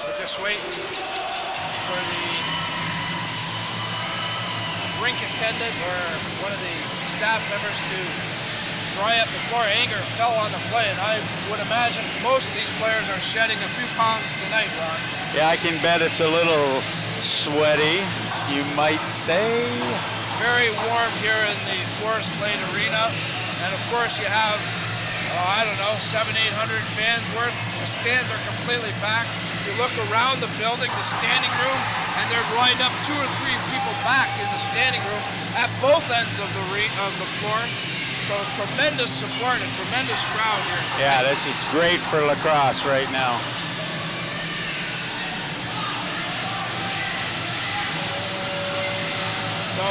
We're just waiting for the rink attendant or one of the staff members to dry up before Anger fell on the play, and I would imagine most of these players are shedding a few pounds tonight, Ron. Yeah, I can bet it's a little sweaty, you might say. Very warm here in the Forest Lane Arena, and of course you have, I don't know, 700-800 fans worth. The stands are completely back. You look around the building, the standing room, and they're lined up 2 or 3 people back in the standing room at both ends of the floor. So tremendous support, a tremendous crowd here. Yeah, this is great for lacrosse right now. So a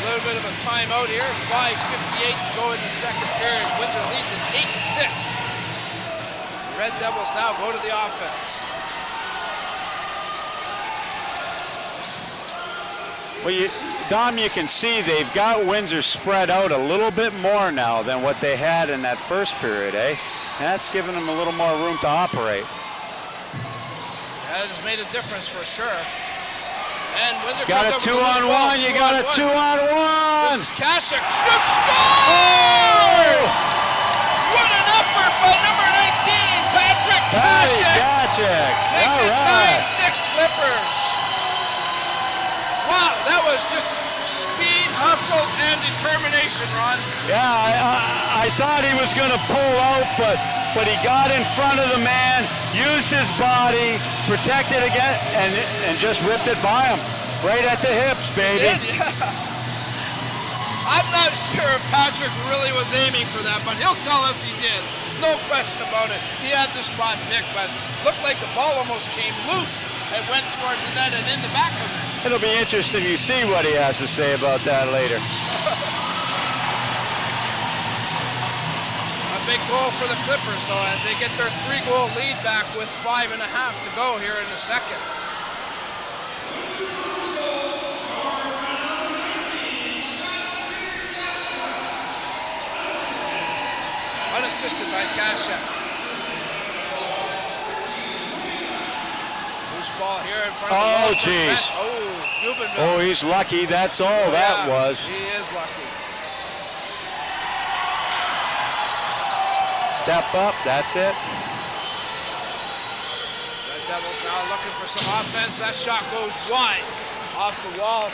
little bit of a timeout here. 5:58 to go in the second period. Windsor leads at 8-6. The Red Devils now go to the offense. Well, Dom, you can see they've got Windsor spread out a little bit more now than what they had in that first period, eh? And that's given them a little more room to operate. That has made a difference for sure. And Windsor got a 2-on-1, you got a 2-on-1! This is Kashuk, shoots, scores! What an effort by number 19, Patrick Kashuk! Makes it 9-6 Clippers. Wow, that was just speed, hustle, and determination, Ron. Yeah, I thought he was going to pull out, but he got in front of the man, used his body, protected again, and just ripped it by him. Right at the hips, baby. He did, yeah. I'm not sure if Patrick really was aiming for that, but he'll tell us he did. No question about it. He had the spot picked, but looked like the ball almost came loose and went towards the net and in the back of it. It'll be interesting to see what he has to say about that later. A big goal for the Clippers, though, as they get their 3-goal lead back with 5.5 to go here in the second. Unassisted by Kashuk. Loose ball here in front of the Oh, jeez. Oh, he's lucky. That's all that was. He is lucky. Step up. That's it. Red Devils now looking for some offense. That shot goes wide off the wall.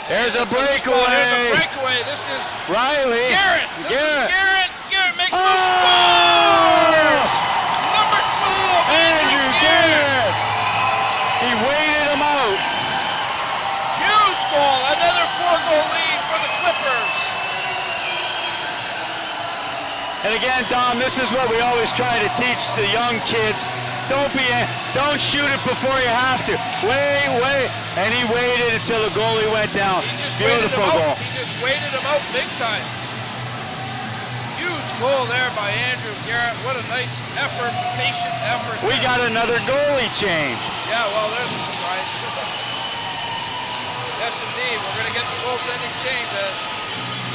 There's a breakaway. There's a breakaway. This is Riley. Garrett. Garrett makes the score. Number 12, Andrew Garrett. He waited him out. Huge goal. Another 4-goal lead for the Clippers. And again, Dom, this is what we always try to teach the young kids. Don't shoot it before you have to. Wait. And he waited until the goalie went down. Beautiful goal. He just waited him out big time. Huge goal there by Andrew Garrett. What a nice effort, patient effort. We got another goalie change. Yeah, well, there's a surprise. Yes, indeed. We're going to get the goaltending change as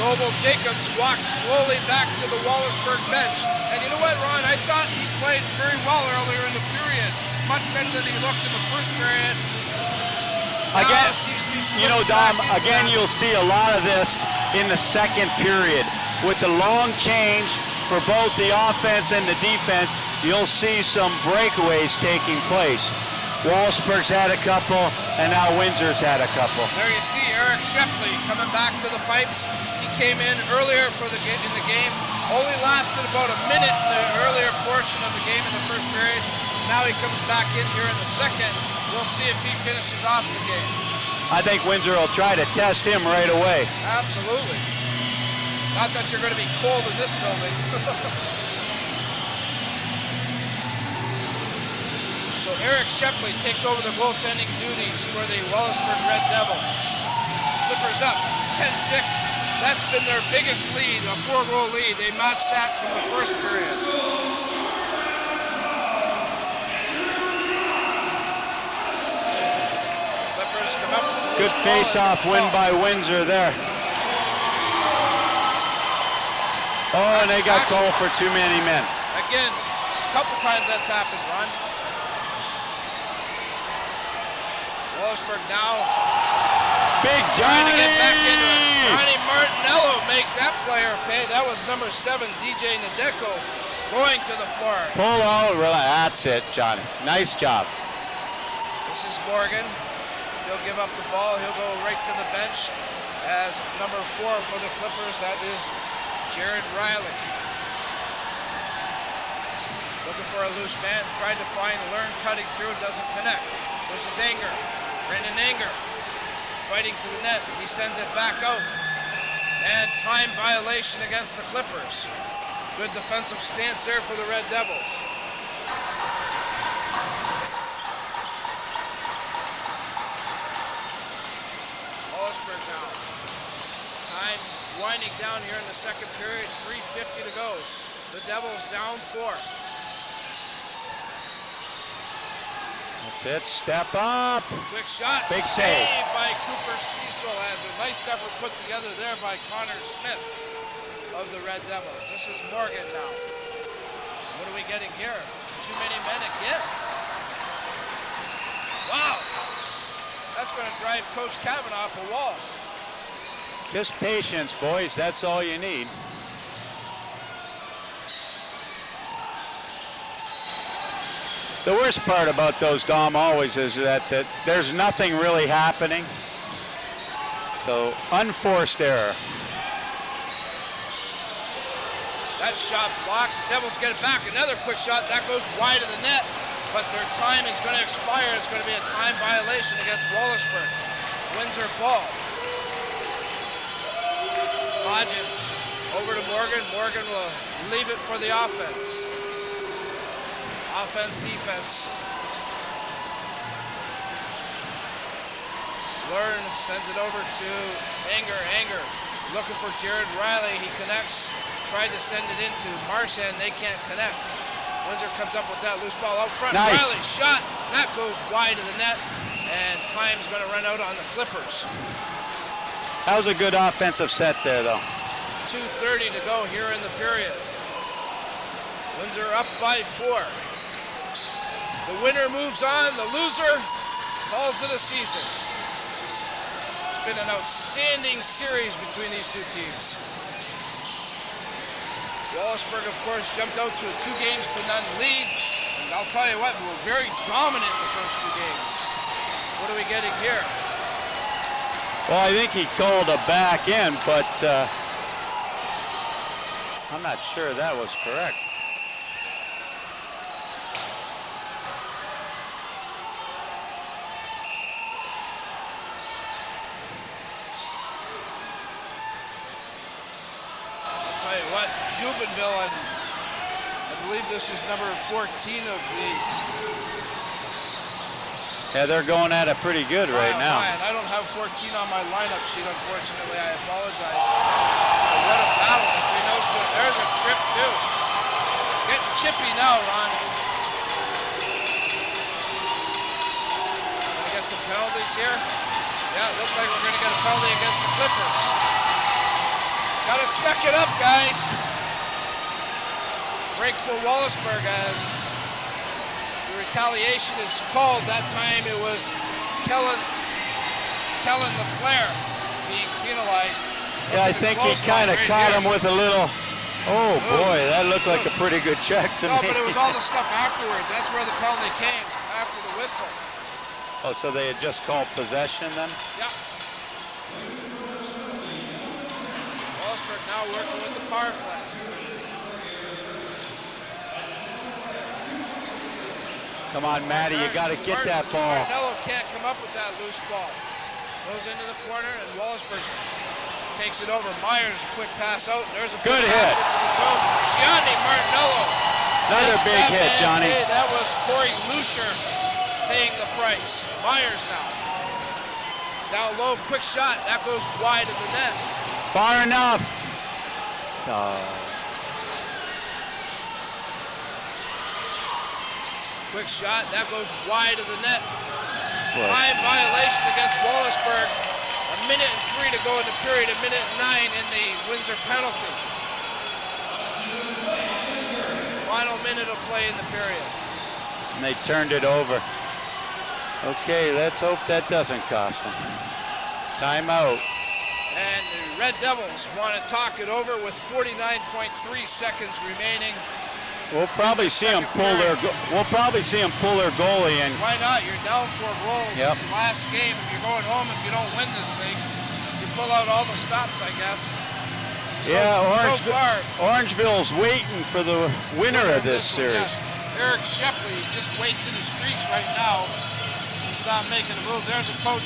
Noble Jacobs walks slowly back to the Wallaceburg bench. And you know what, Ron? I thought he played very well earlier in the period. Much better than he looked in the first period. Again, you know, Dom, again, you'll see a lot of this in the second period. With the long change for both the offense and the defense, you'll see some breakaways taking place. Wallaceburg's had a couple, and now Windsor's had a couple. There you see Eric Shepley coming back to the pipes. He came in earlier in the game, only lasted about a minute in the earlier portion of the game in the first period. Now he comes back in here in the second. We'll see if he finishes off the game. I think Windsor will try to test him right away. Absolutely. Not that you're going to be cold in this building. So Eric Shepley takes over the goaltending duties for the Wallaceburg Red Devils. Clippers up 10-6. That's been their biggest lead, a 4-goal lead. They matched that from the first period. Clippers come up. Good face-off win by Windsor there. Oh, and they got called for too many men. Again, a couple times that's happened, Ron. Wallaceburg now. Big Johnny! Trying to get back into it. Johnny Martinello makes that player pay. That was number 7, DJ Nadeko, going to the floor. Pull out, that's it, Johnny. Nice job. This is Morgan. He'll give up the ball. He'll go right to the bench as number 4 for the Clippers. That is Jared Riley. Looking for a loose man. Tried to find Learn cutting through. Doesn't connect. This is Anger. Brendan Anger fighting to the net. He sends it back out. And time violation against the Clippers. Good defensive stance there for the Red Devils. Wallaceburg now. Time winding down here in the second period. 3:50 to go. The Devils down 4. That's it. Step up. Quick shot. Big save by Cooper Cecil as a nice effort put together there by Connor Smith of the Red Devils. This is Morgan now. What are we getting here? Too many men again. Wow. That's going to drive Coach Kavanaugh off a wall. Just patience, boys. That's all you need. The worst part about those, Dom, always is that there's nothing really happening. So, unforced error. That shot blocked. Devils get it back. Another quick shot. That goes wide of the net. But their time is going to expire. It's going to be a time violation against Wallaceburg. Windsor ball. Hodgins over to Morgan. Morgan will leave it for the offense. Offense, defense. Learn sends it over to Anger. Anger looking for Jared Riley. He connects. Tried to send it into Marchand. They can't connect. Windsor comes up with that loose ball out front. Nice. Riley shot. That goes wide of the net. And time's going to run out on the Clippers. That was a good offensive set there, though. 2:30 to go here in the period. Windsor up by 4. The winner moves on. The loser calls it a season. It's been an outstanding series between these two teams. Wallaceburg, of course, jumped out to a 2-0 lead. And I'll tell you what, we were very dominant in the first 2 games. What are we getting here? Well, I think he called a back in, but I'm not sure that was correct. Jubenville and believe this is number 14 of the... Yeah, they're going at it pretty good right now. Ryan, I don't have 14 on my lineup sheet, unfortunately. I apologize. But what a battle between those two. There's a trip, too. Getting chippy now, Ron. Gonna get some penalties here. Yeah, it looks like we're gonna get a penalty against the Clippers. Gotta suck it up, guys. Break for Wallaceburg as the retaliation is called. That time it was Kellen LaFleur being penalized. Yeah, I think he kind of caught him with a little, oh boy, that looked like a pretty good check to me. No, but it was all the stuff afterwards. That's where the penalty came, after the whistle. Oh, so they had just called possession then? Yeah. Wallaceburg now working with the power play. Come on, Matty, you got to get that ball. Martinello can't come up with that loose ball. Goes into the corner, and Wallaceburg takes it over. Myers, a quick pass out. There's a good hit. Gianni Martinello. Another big hit, Johnny. That was Corey Lucier paying the price. Myers now. Down low, quick shot. That goes wide of the net. Far enough. Quick shot, that goes wide of the net. Time violation against Wallaceburg. 1 minute and 3 to go in the period, 1 minute and 9 in the Windsor penalty. Final minute of play in the period. And they turned it over. Okay, let's hope that doesn't cost them. Timeout. And the Red Devils want to talk it over with 49.3 seconds remaining. We'll probably see them pull their. We'll probably see them pull their goalie in. Why not? You're down 4 goals. Yep. It's the last game. If you're going home, if you don't win this thing, you pull out all the stops, I guess. Yeah, Orangeville's waiting for the winner of this series. Yes. Eric Shepley just waits in his crease right now. He's not making a move. There's a coach.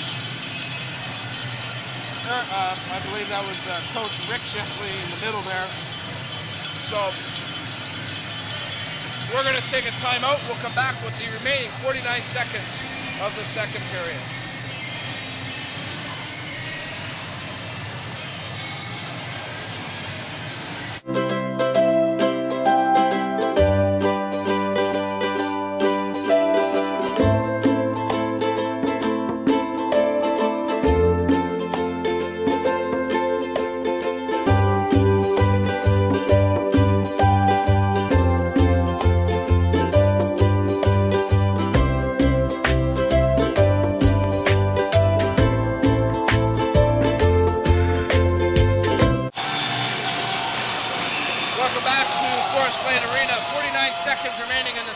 I believe that was Coach Rick Shepley in the middle there. So. We're going to take a timeout. We'll come back with the remaining 49 seconds of the second period.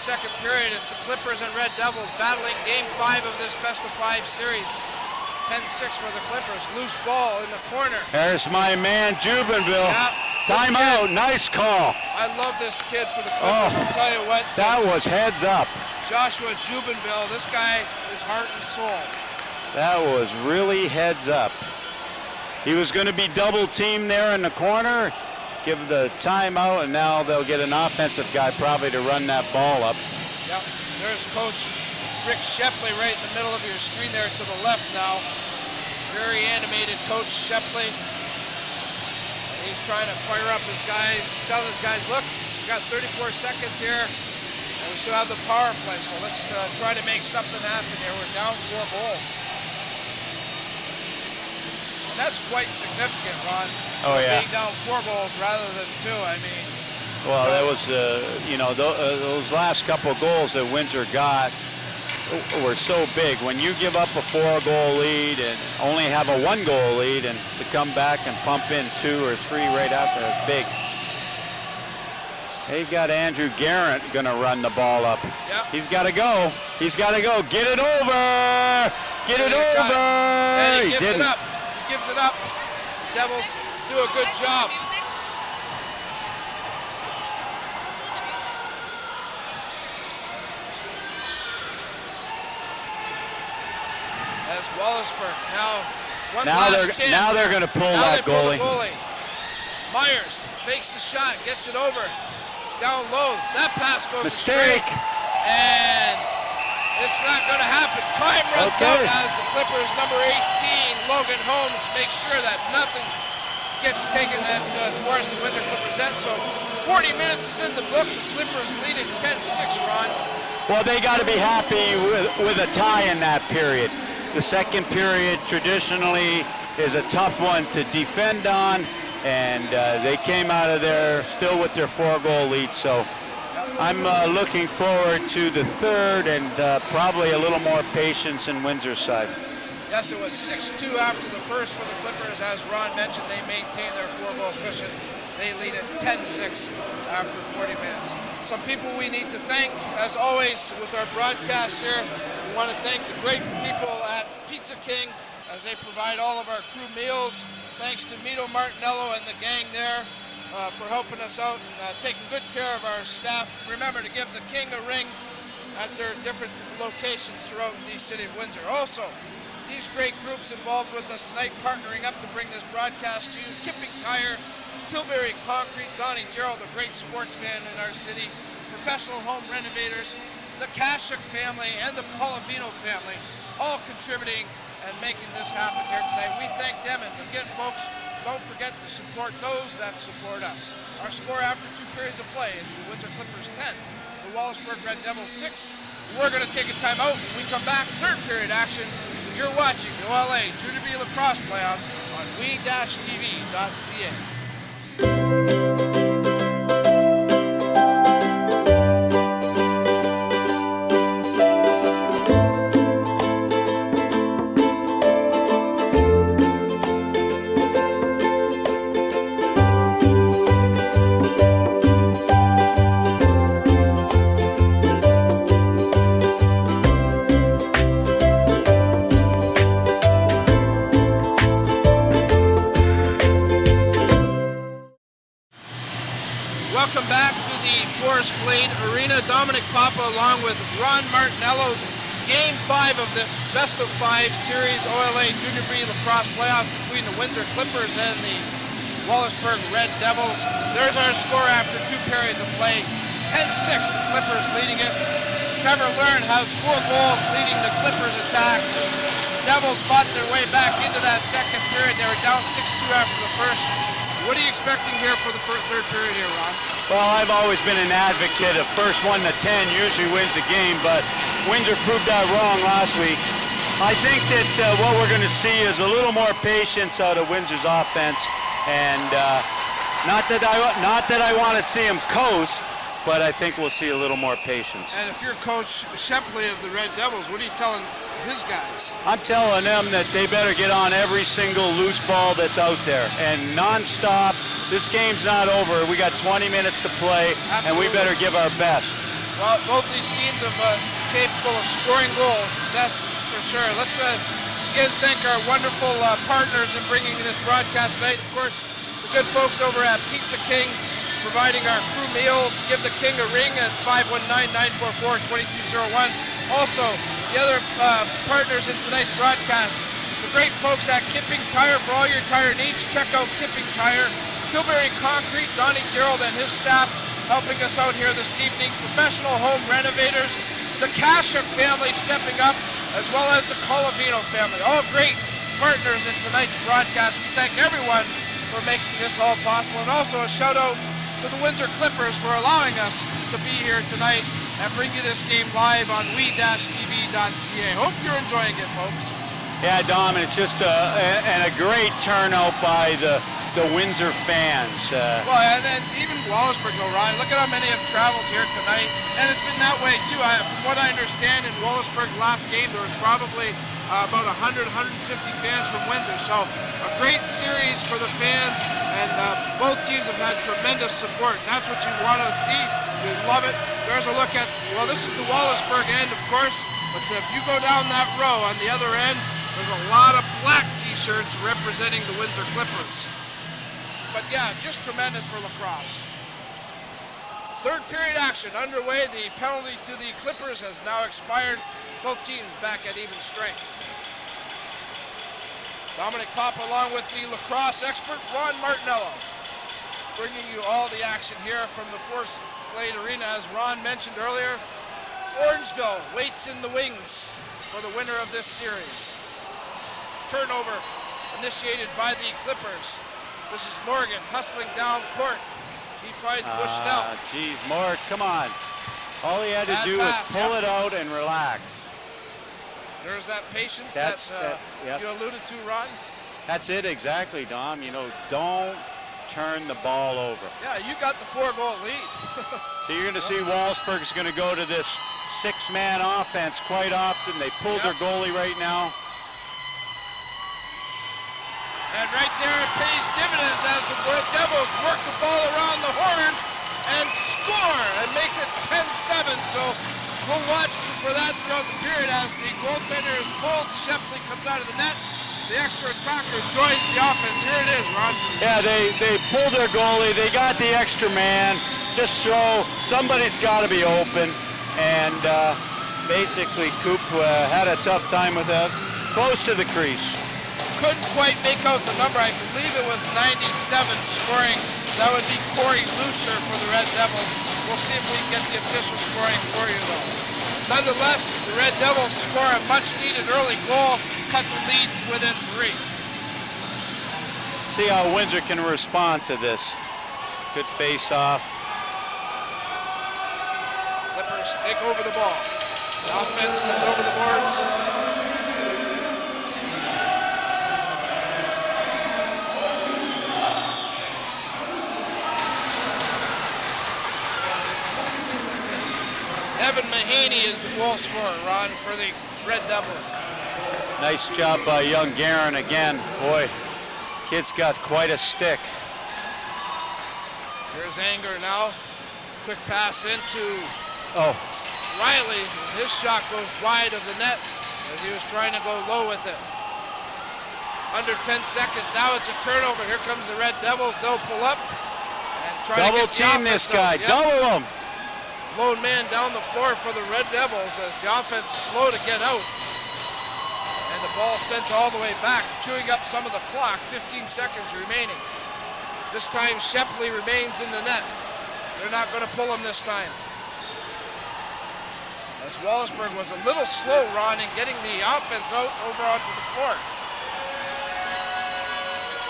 Second period, it's the Clippers and Red Devils battling Game 5 of this best-of-5 series. 10-6 for the Clippers. Loose ball in the corner. There's my man, Jubenville. Yeah, timeout, nice call. I love this kid for the Clippers. I'll tell you what. That was heads up. Joshua Jubenville, this guy is heart and soul. That was really heads up. He was going to be double teamed there in the corner. Give the timeout, and now they'll get an offensive guy probably to run that ball up. Yep, there's Coach Rick Shepley right in the middle of your screen there to the left now. Very animated Coach Shepley. He's trying to fire up his guys. He's telling his guys, look, we got 34 seconds here, and we still have the power play, so let's try to make something happen here. We're down 4 goals. And that's quite significant, Ron. Oh, yeah. Being down 4 goals rather than 2, I mean. Well, that was, you know, those last couple of goals that Windsor got were so big. When you give up a 4-goal lead and only have a 1-goal lead, and to come back and pump in 2 or 3 right after, that's big. They've got Andrew Garrett going to run the ball up. Yep. He's got to go. He's got to go. Get it over. Get it over. And he gives it up. He gives it up. Devils do a good job. As Wallaceburg now they're going to pull that goalie. Myers fakes the shot, gets it over. down low. That pass goes Mistake. astray. And it's not going to happen. Time runs out as the Clippers, number 18, Logan Holmes, makes sure that nothing gets taken towards the Windsor Clippers net. So 40 minutes is in the book. The Clippers lead at 10-6, Ron. Well, they got to be happy with a tie in that period. The second period traditionally is a tough one to defend on, and they came out of there still with their 4-goal lead. So I'm looking forward to the third and probably a little more patience in Windsor's side. Yes, it was 6-2 after the first for the Clippers. As Ron mentioned, they maintain their 4-goal cushion. They lead at 10-6 after 40 minutes. Some people we need to thank, as always, with our broadcast here. We want to thank the great people at Pizza King as they provide all of our crew meals. Thanks to Mito Martinello and the gang there for helping us out and taking good care of our staff. Remember to give the King a ring at their different locations throughout the city of Windsor. Also, these great groups involved with us tonight, partnering up to bring this broadcast to you. Kipping Tire, Tilbury Concrete, Donnie Gerald, a great sportsman in our city, Professional Home Renovators, the Kashuk family, and the Polovino family, all contributing and making this happen here tonight. We thank them, and again, folks, don't forget to support those that support us. Our score after 2 periods of play is the Windsor Clippers 10, the Wallaceburg Red Devils 6. We're going to take a timeout. When we come back, third period action. You're watching the OLA Junior B Lacrosse Playoffs on we-tv.ca. Welcome back to the Forest Glade Arena. Dominic Papa along with Ron Martinello. Game 5 of this best of 5 series OLA Junior B Lacrosse Playoffs between the Windsor Clippers and the Wallaceburg Red Devils. There's our score after 2 periods of play. 10-6, the Clippers leading it. Trevor Learn has 4 goals leading the Clippers attack. The Devils fought their way back into that second period. They were down 6-2 after the first. What are you expecting here for the third period here, Ron? Well, I've always been an advocate of first 1 to 10 usually wins the game, but Windsor proved that wrong last week. I think that what we're going to see is a little more patience out of Windsor's offense, and not that I want to see them coast, but I think we'll see a little more patience. And if you're Coach Shepley of the Red Devils, what are you telling his guys? I'm telling them that they better get on every single loose ball that's out there and non-stop. This game's not over. We got 20 minutes to play. Absolutely. And we better give our best. Well, both these teams are capable of scoring goals, that's for sure. Let's again thank our wonderful partners in bringing this broadcast tonight. Of course, the good folks over at Pizza King providing our crew meals. Give the King a ring at 519-944-2201. Also, the other partners in tonight's broadcast, the great folks at Kipping Tire. For all your tire needs, check out Kipping Tire. Tilbury Concrete, Donnie Gerald and his staff helping us out here this evening. Professional Home Renovators, the Kashuk family stepping up, as well as the Polovino family. All great partners in tonight's broadcast. We thank everyone for making this all possible. And also a shout out to the Windsor Clippers for allowing us to be here tonight and bring you this game live on we-tv.ca. Hope you're enjoying it, folks. Yeah, Dom, it's just a great turnout by the Windsor fans. Well, and then even Wallaceburg, Ron, look at how many have traveled here tonight. And it's been that way, too. From what I understand, in Wallaceburg's last game, there was probably about 100, 150 fans from Windsor. So a great series for the fans, and both teams have had tremendous support. And that's what you want to see. We love it. There's a look at, well, this is the Wallaceburg end, of course, but if you go down that row on the other end, there's a lot of black t-shirts representing the Windsor Clippers. But yeah, just tremendous for lacrosse. Third period action underway. The penalty to the Clippers has now expired. Both teams back at even strength. Dominic Papa along with the lacrosse expert Ron Martinello, bringing you all the action here from the Lane Arena, as Ron mentioned earlier. Orangeville waits in the wings for the winner of this series. Turnover initiated by the Clippers. This is Morgan hustling down court. He finds Bushnell. Geez, Morgan, come on. All he had to do was pull it out and relax. There's that patience Yep. you alluded to, Ron. That's it exactly, Dom. You know, don't turn the ball over. Yeah, you got the 4-goal lead. So you're going to see Wallaceburg is going to go to this 6-man offense quite often. They pulled their goalie right now. And right there it pays dividends as the Red Devils work the ball around the horn and score and makes it 10-7. So we'll watch for that throughout the period as the goaltender is pulled. Shepley comes out of the net. The extra attacker joins the offense. Here it is, Ron. Yeah, they pulled their goalie. They got the extra man. Just throw. Somebody's got to be open. And basically, Coop had a tough time with that. Close to the crease. Couldn't quite make out the number. I believe it was 97 scoring. That would be Corey Lucier for the Red Devils. We'll see if we can get the official scoring for you, though. Nonetheless, the Red Devils score a much-needed early goal, cut the lead within 3. See how Windsor can respond to this. Good face-off. Clippers take over the ball. The offense comes over the boards. Evan Mahaney is the goal scorer, Ron, for the Red Devils. Nice job by young Guerin again. Boy, kid's got quite a stick. Here's Anger now. Quick pass into Riley. His shot goes wide of the net as he was trying to go low with it. Under 10 seconds. Now it's a turnover. Here comes the Red Devils. They'll pull up and try to double get the team this guy. Yep. Double him. Lone man down the floor for the Red Devils as the offense slow to get out. And the ball sent all the way back, chewing up some of the clock. 15 seconds remaining. This time Shepley remains in the net. They're not going to pull him this time. As Wallaceburg was a little slow, Ron, in getting the offense out over onto the court.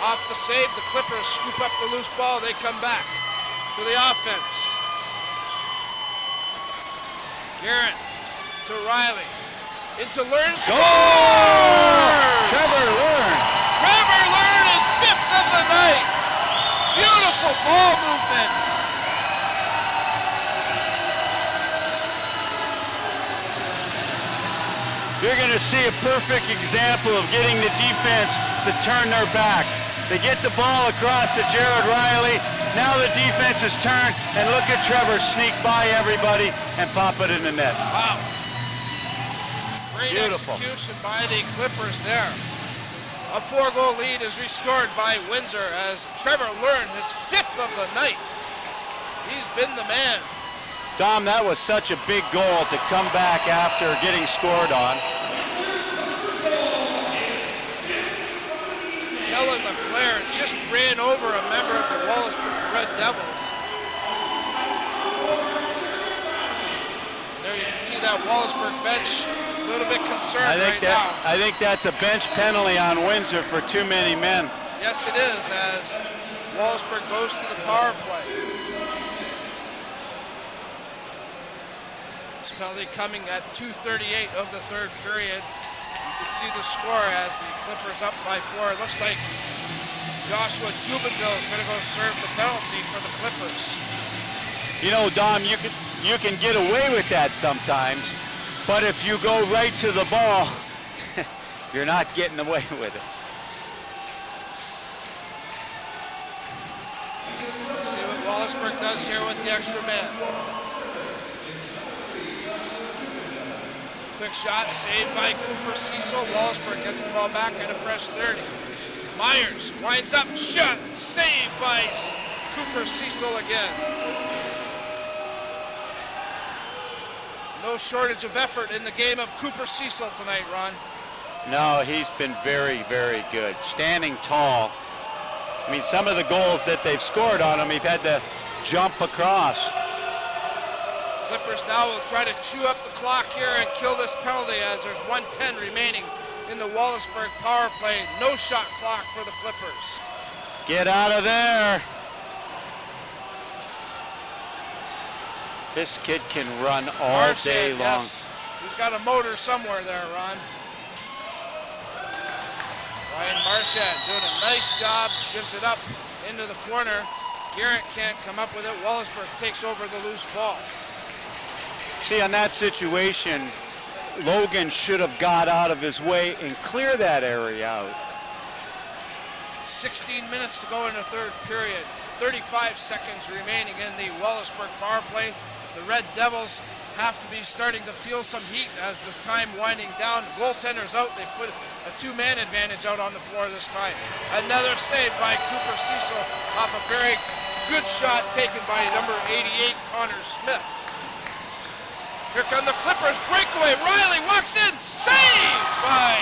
Off the save, the Clippers scoop up the loose ball. They come back to the offense. Garrett to Riley. Into Learn. Score! Trevor Learn. Trevor Learn is 5th of the night. Beautiful ball movement. You're going to see a perfect example of getting the defense to turn their backs. They get the ball across to Jared Riley. Now the defense is turned, and look at Trevor sneak by everybody and pop it in the net. Wow. Great Beautiful execution by the Clippers there. A 4-goal lead is restored by Windsor as Trevor Learn, his 5th of the night. He's been the man. Dom, that was such a big goal to come back after getting scored on. Kellen LeClaire just ran over a member of the Wallaceburg Red Devils. There you can see that Wallaceburg bench a little bit concerned now. I think that's a bench penalty on Windsor for too many men. Yes, it is, as Wallaceburg goes to the power play. This penalty coming at 2:38 of the third period. You can see the score as the Clippers up by 4. It looks like Joshua Jubenville is going to go serve the penalty for the Clippers. You know, Dom, you can get away with that sometimes, but if you go right to the ball, you're not getting away with it. Let's see what Wallaceburg does here with the extra man. Quick shot, saved by Cooper Cecil. Wallaceburg gets the ball back into press 30. Myers winds up, shot, saved by Cooper Cecil again. No shortage of effort in the game of Cooper Cecil tonight, Ron. No, he's been very, very good. Standing tall. I mean, some of the goals that they've scored on him, he's had to jump across. Clippers now will try to chew up the clock here and kill this penalty as there's 1:10 remaining in the Wallaceburg power play. No shot clock for the Clippers. Get out of there. This kid can run all day long. Yes. He's got a motor somewhere there, Ron. Ryan Marchand doing a nice job, gives it up into the corner. Garrett can't come up with it. Wallaceburg takes over the loose ball. See, on that situation, Logan should have got out of his way and clear that area out. 16 minutes to go in the third period. 35 seconds remaining in the Wallaceburg power play. The Red Devils have to be starting to feel some heat as the time winding down. Goaltender's out. They put a two-man advantage out on the floor this time. Another save by Cooper Cecil off a very good shot taken by number 88, Connor Smith. Here come the Clippers. Breakaway. Riley walks in. Saved by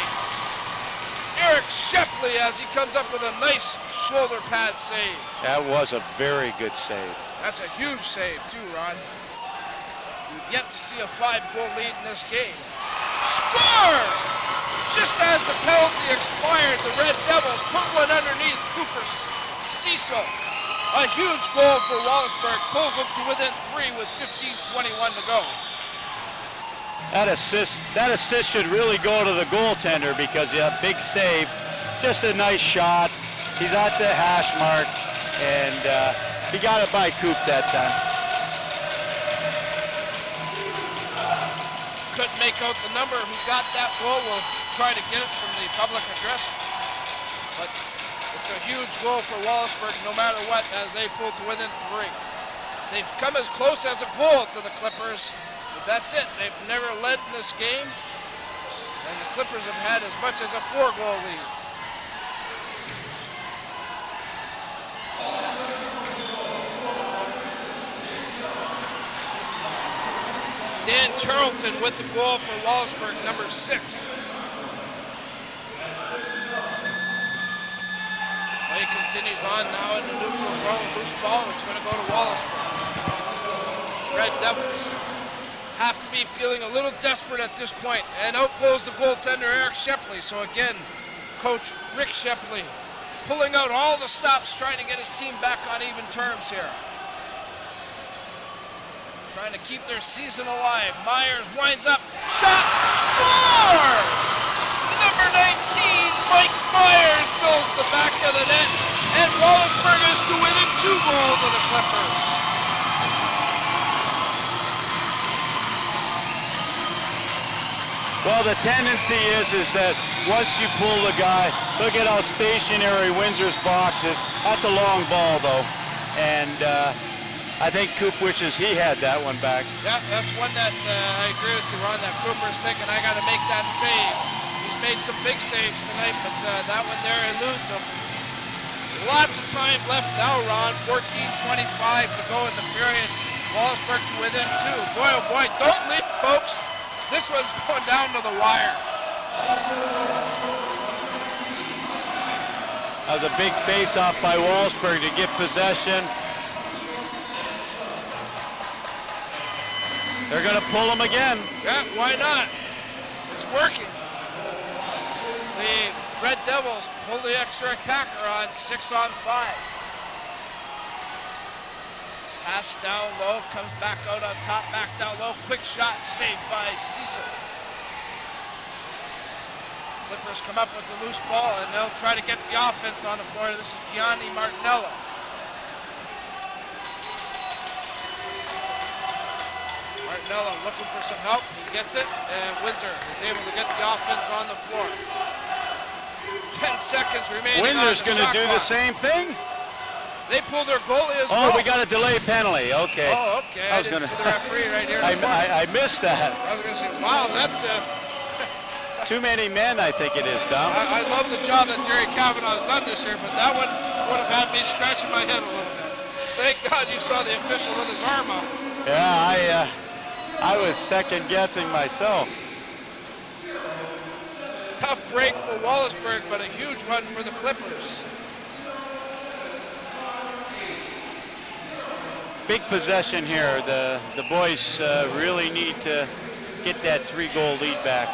Eric Shepley as he comes up with a nice shoulder pad save. That was a very good save. That's a huge save too, Ron. We've yet to see a 5-goal lead in this game. Scores! Just as the penalty expired, the Red Devils put one underneath Cooper Cecil. A huge goal for Wallaceburg, pulls them to within 3 with 15:21 to go. That assist should really go to the goaltender because big save, just a nice shot. He's at the hash mark, and he got it by Coop that time. Couldn't make out the number who got that goal. We'll try to get it from the public address. But it's a huge goal for Wallaceburg no matter what as they pull to within 3. They've come as close as a goal to the Clippers. But that's it. They've never led in this game. And the Clippers have had as much as a 4-goal lead. Dan Charlton with the goal for Wallaceburg, number 6. Play continues on now in the neutral zone. Loose ball, it's going to go to Wallaceburg. Red Devils have to be feeling a little desperate at this point. And out goes the goaltender, Eric Shepley. So again, Coach Rick Shepley pulling out all the stops, trying to get his team back on even terms here. Trying to keep their season alive. Myers winds up. Shot! Scores! Number 19, Mike Myers fills the back of the net. And Wallaceburg is to within 2 goals of the Clippers. Well, the tendency is that once you pull the guy, look at how stationary Windsor's box is. That's a long ball, though. And I think Coop wishes he had that one back. Yeah, that's one that I agree with you, Ron, that Cooper's thinking, I got to make that save. He's made some big saves tonight, but that one there eludes him. Lots of time left now, Ron. 14:25 to go in the period. Wallaceburg to within 2. Boy, oh boy, don't leave, folks. This one's going down to the wire. That was a big face-off by Wallaceburg to get possession. They're going to pull him again. Yeah, why not? It's working. The Red Devils pull the extra attacker on 6-on-5. Pass down low, comes back out on top, back down low. Quick shot saved by Cecil. Clippers come up with the loose ball and they'll try to get the offense on the floor. This is Gianni Martinello. Martinello looking for some help. He gets it, and Windsor is able to get the offense on the floor. 10 seconds remaining. Windsor's going to do the same thing? They pull their goalie as well. Oh, we got a delay penalty. Okay. Oh, okay. I didn't see the referee right here. I missed that. I was going to say, wow, that's too many men, I think it is, Dom. I love the job that Jerry Kavanaugh has done this year, but that one would have had me scratching my head a little bit. Thank God you saw the official with his arm out. Yeah, I was second guessing myself. Tough break for Wallaceburg, but a huge one for the Clippers. big possession here. The boys really need to get that 3-goal lead back.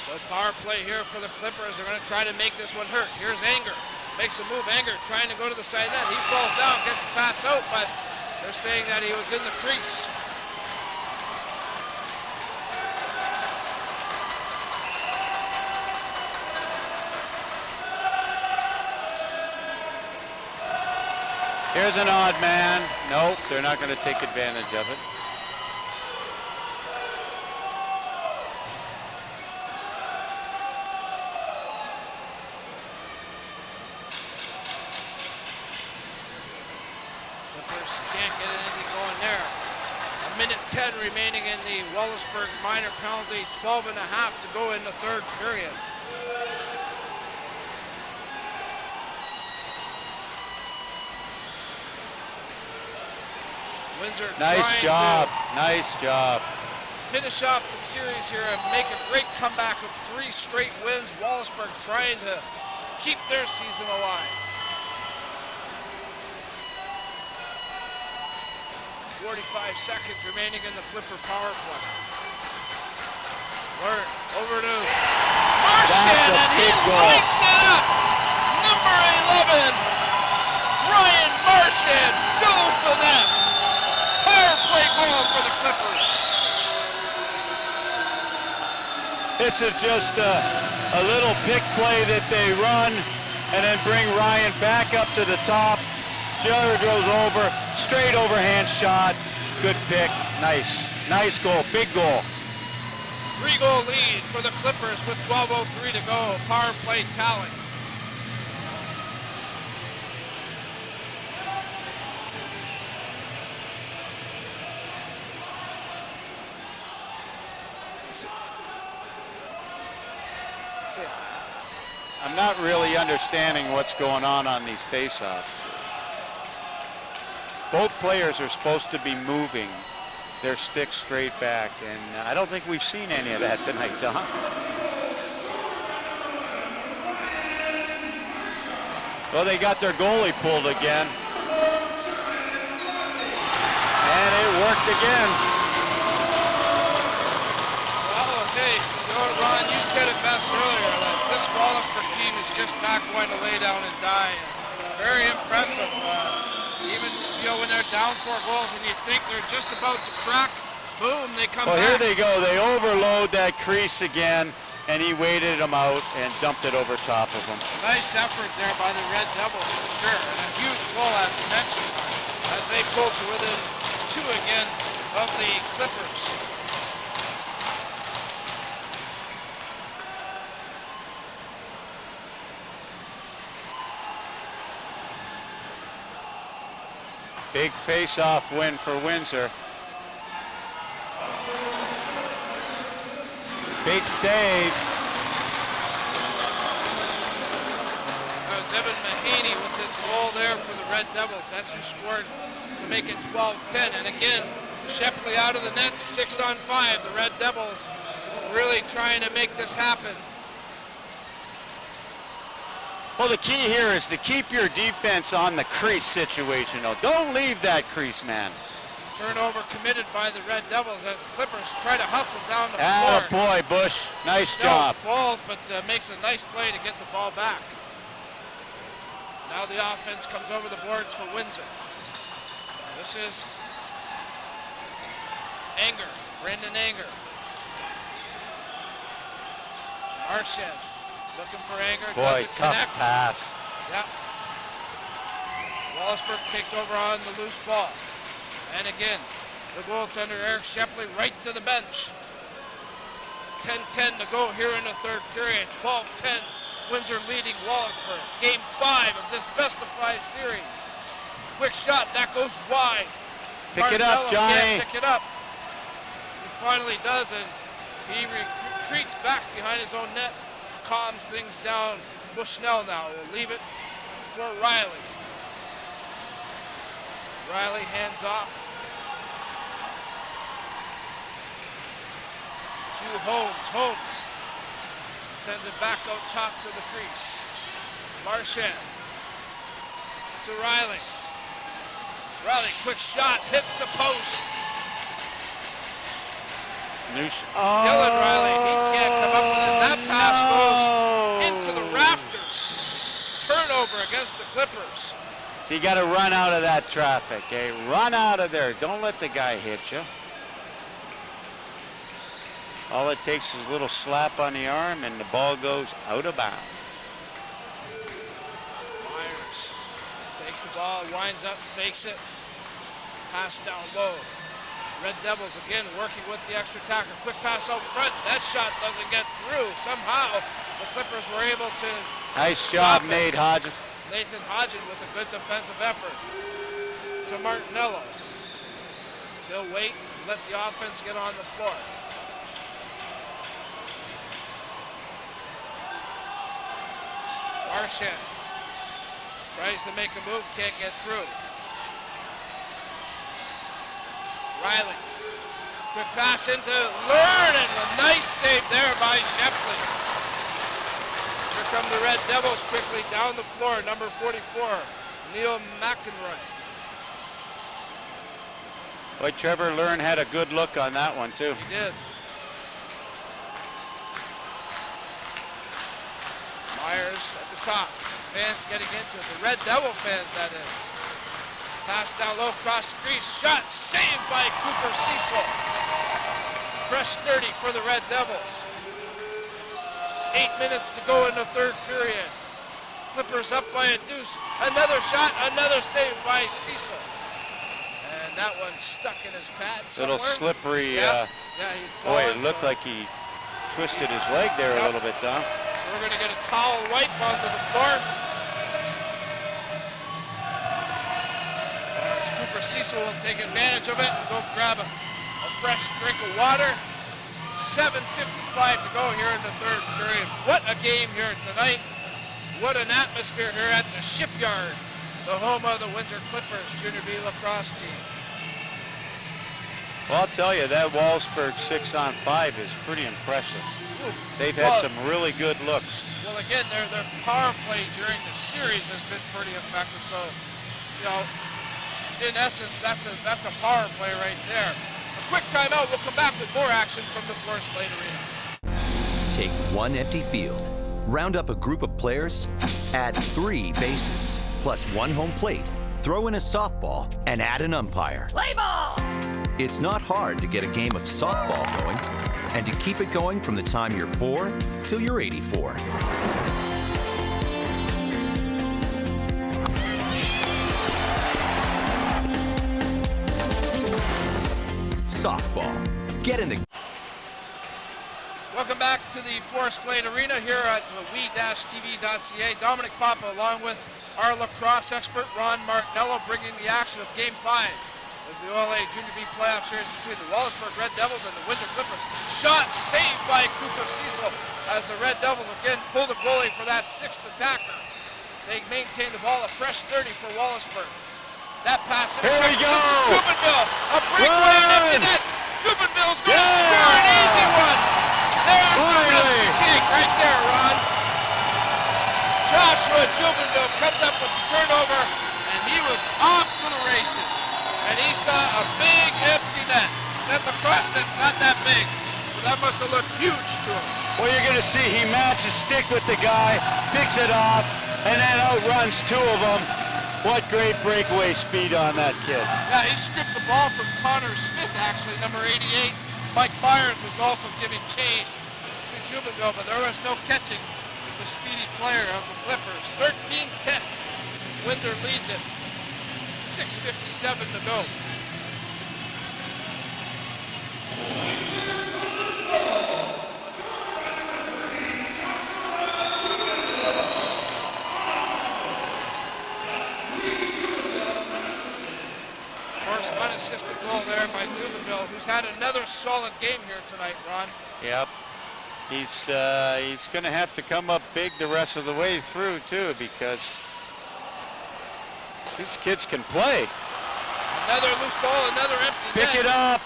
The power play here for the Clippers. They're going to try to make this one hurt. Here's Anger. Makes a move. Anger trying to go to the side net. He falls down, gets the toss out, but they're saying that he was in the crease. Here's an odd man. Nope, they're not going to take advantage of it. Clippers can't get anything going there. A minute 10 remaining in the Wallaceburg minor penalty. 12 and a half to go in the third period. Windsor Nice job. Nice job. Finish off the series here and make a great comeback of 3 straight wins. Wallaceburg trying to keep their season alive. 45 seconds remaining in the Clipper power play. Lurt over to Martian, and he lights it up. Number 11, Ryan Martian goes to net. Power play goal for the Clippers. This is just a little pick play that they run and then bring Ryan back up to the top. Jiller goes over, straight overhand shot. Good pick. Nice goal. Big goal. 3-goal lead for the Clippers with 12:03 to go. Power play tally. I'm not really understanding what's going on these face-offs. Both players are supposed to be moving their sticks straight back, and I don't think we've seen any of that tonight, Don. Well, they got their goalie pulled again. And it worked again. Well, okay, Ron, you said it best earlier, that this Wallaceburg team is just not going to lay down and die. Very impressive. Even when they're down 4 goals and you think they're just about to crack, boom, they come back. Here they go. They overload that crease again, and he waited them out and dumped it over top of them. Nice effort there by the Red Devils, for sure. And a huge goal, as you mentioned, as they pull to within 2 again of the Clippers. Big face-off win for Windsor. Big save. That was Evan Mahaney with his goal there for the Red Devils. That's who scored to make it 12-10. And again, Shepley out of the net, 6-on-5. The Red Devils really trying to make this happen. Well, the key here is to keep your defense on the crease situation. Don't leave that crease, man. Turnover committed by the Red Devils as the Clippers try to hustle down the floor. Boy, Bush. Nice job. Falls, but makes a nice play to get the ball back. Now the offense comes over the boards for Windsor. This is Anger, Brendan Anger. Marchand looking for Anger. Boy, tough connect. pass. Yep. Wallaceburg takes over on the loose ball. And again, the goaltender Eric Shepley right to the bench. 10-10 to go here in the third period. 12-10, Windsor leading Wallaceburg. Game 5 of this best-of-5 series. Quick shot, that goes wide. Pick it up, Johnny. Pick it up. He finally does, and he retreats back behind his own net. Calms things down. Bushnell now will leave it for Riley. Riley hands off to to Holmes. Holmes sends it back out top to the crease. Marchand to Riley. Riley, quick shot, hits the post. Dylan Riley, he can't come up with it. That pass goes into the rafters. Turnover against the Clippers. So you got to run out of that traffic, eh? Run out of there. Don't let the guy hit you. All it takes is a little slap on the arm and the ball goes out of bounds. Myers takes the ball, winds up, fakes it. Pass down low. Red Devils again working with the extra tackle. Quick pass out front. That shot doesn't get through. Somehow the Clippers were able to. Nice job, Nate Hodges. Nathan Hodges with a good defensive effort. To Martinello. They'll wait, let the offense get on the floor. Marchand tries to make a move, can't get through. Riley, quick pass into Learn, and a nice save there by Shepley. Here come the Red Devils quickly down the floor, number 44, Neil McEnroy. Boy, Trevor Learn had a good look on that one too. He did. Myers at the top, fans getting into it, the Red Devil fans that is. Pass down low, cross the crease, shot, saved by Cooper Cecil. Fresh 30 for the Red Devils. 8 minutes to go in the third period. Clippers up by a deuce. Another shot, another save by Cecil. And that one stuck in his pad somewhere. Little slippery. Yep. Boy, it looked like he twisted his leg there a little bit, Tom. We're going to get a towel wipe onto the floor. Cooper Cecil will take advantage of it and go grab a fresh drink of water. 7:55 to go here in the third period. What a game here tonight. What an atmosphere here at the Shipyard, the home of the Windsor Clippers Junior B lacrosse team. Well, I'll tell you, that Wallaceburg 6-on-5 is pretty impressive. They've had some really good looks. Well, again, their power play during the series has been pretty effective. So, you know, in essence, that's a power play right there. A quick timeout. We'll come back with more action from the Forest Lane Arena. Take one empty field, round up a group of players, add 3 bases, plus 1 home plate, throw in a softball, and add an umpire. Play ball! It's not hard to get a game of softball going, and to keep it going from the time you're 4 till you're 84. Softball. Get in the... Welcome back to the Forest Lane Arena here at we-tv.ca. Dominic Papa along with our lacrosse expert Ron Martinello bringing the action of Game 5 of the OLA Junior B playoff series between the Wallaceburg Red Devils and the Windsor Clippers. Shot saved by Cooper Cecil as the Red Devils again pull the goalie for that 6th attacker. They maintain the ball, a fresh 30 for Wallaceburg. That pass. Here we go! Jubenville, a breakaway and empty net. Jubenville's going to score an easy one. There's the risk take right there, Ron. Joshua Jubenville comes up with the turnover, and he was off to the races. And he saw a big empty net. That lacrosse net's not that big, but that must have looked huge to him. Well, you're going to see he matches stick with the guy, picks it off, and then outruns 2 of them. What great breakaway speed on that kid. Yeah, he stripped the ball from Connor Smith, actually, number 88. Mike Byers was also giving chase to Jubenville, but there was no catching the speedy player of the Clippers. 13-10. Windsor leads it. 6:57 to go. First unassisted goal there by Jubenville, who's had another solid game here tonight, Ron. Yep. He's going to have to come up big the rest of the way through, too, because these kids can play. Another loose ball, another empty net. Pick it up.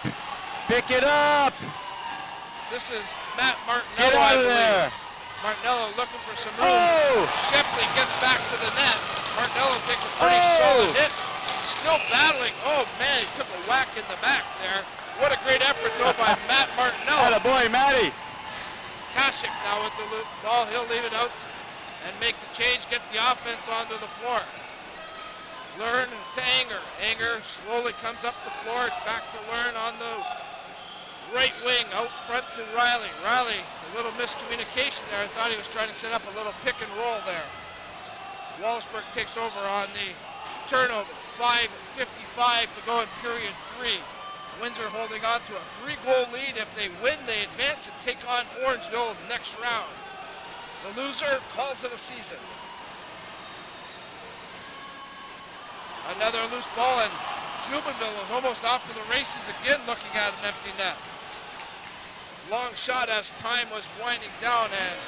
Pick it up. This is Matt Martinello, Get out I of believe. there. Martinello looking for some room. Oh! Shepley gets back to the net. Martinello takes a pretty solid hit. Still battling. Oh man, he took a whack in the back there. What a great effort though by Matt Martinello. Atta boy, Matty. Kashik now with the ball. He'll leave it out and make the change, get the offense onto the floor. Learn to Anger. Anger slowly comes up the floor. Back to Learn on the right wing, out front to Riley. Riley, a little miscommunication there. I thought he was trying to set up a little pick and roll there. Wallaceburg takes over on the turnover. 5:55 to go in period 3. Windsor holding on to a 3-goal lead. If they win, they advance and take on Orangeville next round. The loser calls it a season. Another loose ball, and Jubenville is almost off to the races again, looking at an empty net. Long shot as time was winding down, and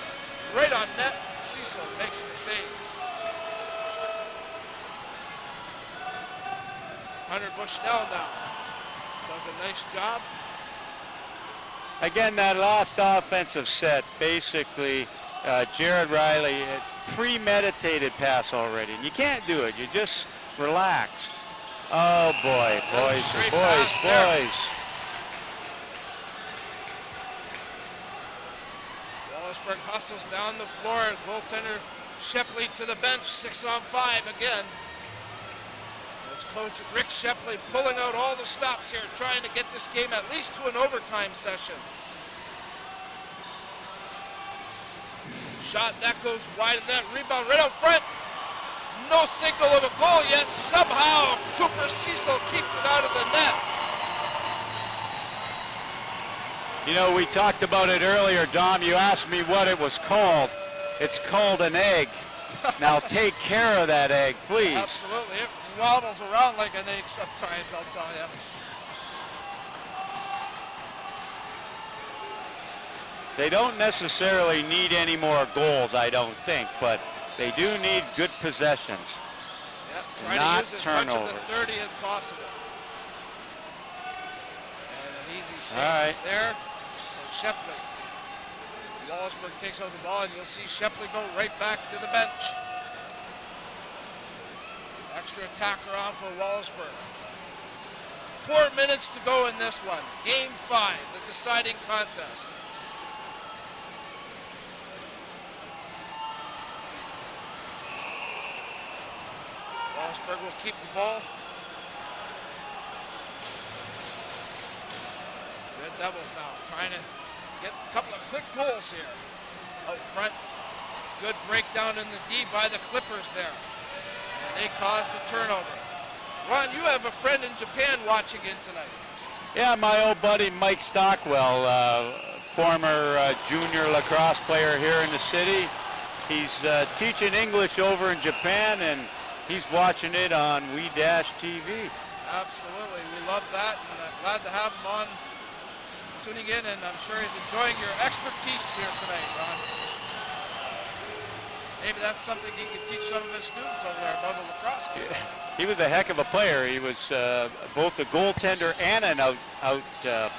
right on net, Cecil makes the save. Hunter Bushnell now does a nice job. Again, that last offensive set, basically, Jared Riley, premeditated pass already. And you can't do it. You just relax. Oh boy, boys, boys. Wallaceburg hustles down the floor. Goaltender Shepley to the bench. 6-on-5 again. Coach Rick Shepley pulling out all the stops here, trying to get this game at least to an overtime session. Shot that goes wide of that. Rebound right out front. No signal of a goal yet. Somehow Cooper Cecil keeps it out of the net. You know, we talked about it earlier, Dom. You asked me what it was called. It's called an egg. Now take care of that egg, please. Absolutely. It wobbles around like an egg sometimes, I'll tell you. They don't necessarily need any more goals, I don't think, but they do need good possessions. Yep, try not to use as turnovers. much of the 30 as possible. And an easy save right there from Shepley. Wallaceburg takes over the ball, and you'll see Shepley go right back to the bench. Extra attacker on for Wallaceburg. 4 minutes to go in this one. Game 5, the deciding contest. Wallaceburg will keep the ball. Red Devils now trying to get a couple of quick goals here. Out front, good breakdown in the D by the Clippers there. And they caused the turnover. Ron, you have a friend in Japan watching in tonight. Yeah, my old buddy Mike Stockwell, former junior lacrosse player here in the city. He's teaching English over in Japan, and he's watching it on We-TV. Absolutely, we love that, and I'm glad to have him on, tuning in, and I'm sure he's enjoying your expertise here tonight, Ron. Maybe that's something he can teach some of his students over there about the lacrosse game. Yeah. He was a heck of a player. He was both a goaltender and an out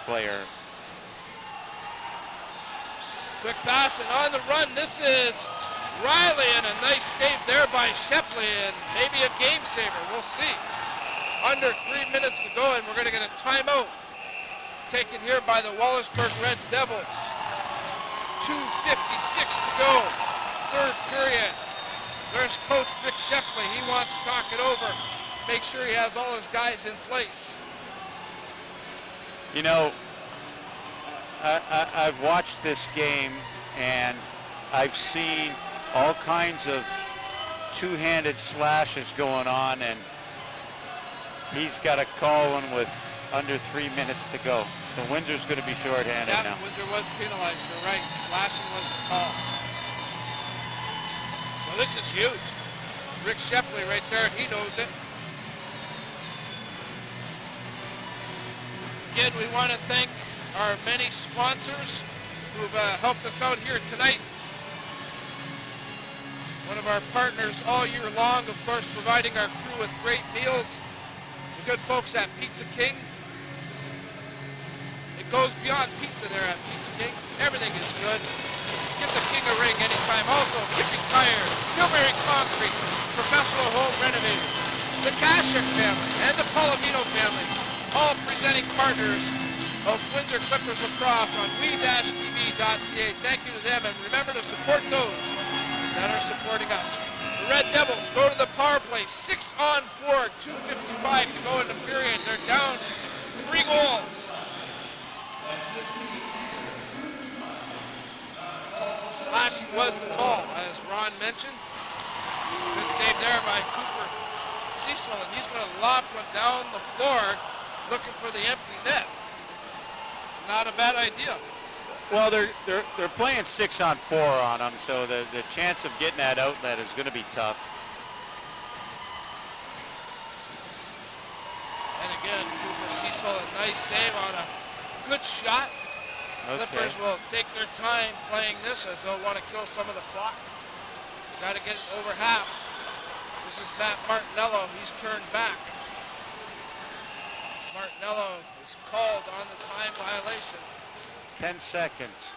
player. Quick pass, and on the run, this is Riley, and a nice save there by Shepley, and maybe a game saver. We'll see. Under 3 minutes to go, and we're going to get a timeout taken here by the Wallaceburg Red Devils. 2:56 to go. Third period. There's Coach Rick Shepley. He wants to talk it over, make sure he has all his guys in place. You know, I've watched this game, and I've seen all kinds of two-handed slashes going on, and he's got to call one with under 3 minutes to go. So Windsor's going to be short-handed now. Windsor was penalized. You're right. Slashing was the call. Well, this is huge. Rick Shepley right there. He knows it. Again, we want to thank our many sponsors who've helped us out here tonight. One of our partners all year long, of course, providing our crew with great meals. The good folks at Pizza King. It goes beyond pizza there at Pizza King. Everything is good. Give the king a ring anytime. Also, Kipping Tire, Tilbury Concrete, Professional Home Renovators, the Kashuk family, and the Palomino family, all presenting partners of Windsor Clippers Lacrosse on we-tv.ca. Thank you to them, and remember to support those that are supporting us. The Red Devils go to the power play, 6-on-4, 2:55 to go in the period. They're down 3 goals. Slashing was the call, as Ron mentioned. Good save there by Cooper Cecil, and he's going to lob one down the floor looking for the empty net. Not a bad idea. Well, they're playing 6-on-4 on them, so the chance of getting that outlet is going to be tough. And again, Cooper Cecil, a nice save on a good shot. Okay. Clippers will take their time playing this as they'll want to kill some of the clock. Got to get it over half. This is Matt Martinello. He's turned back. Martinello is called on the time violation. 10 seconds.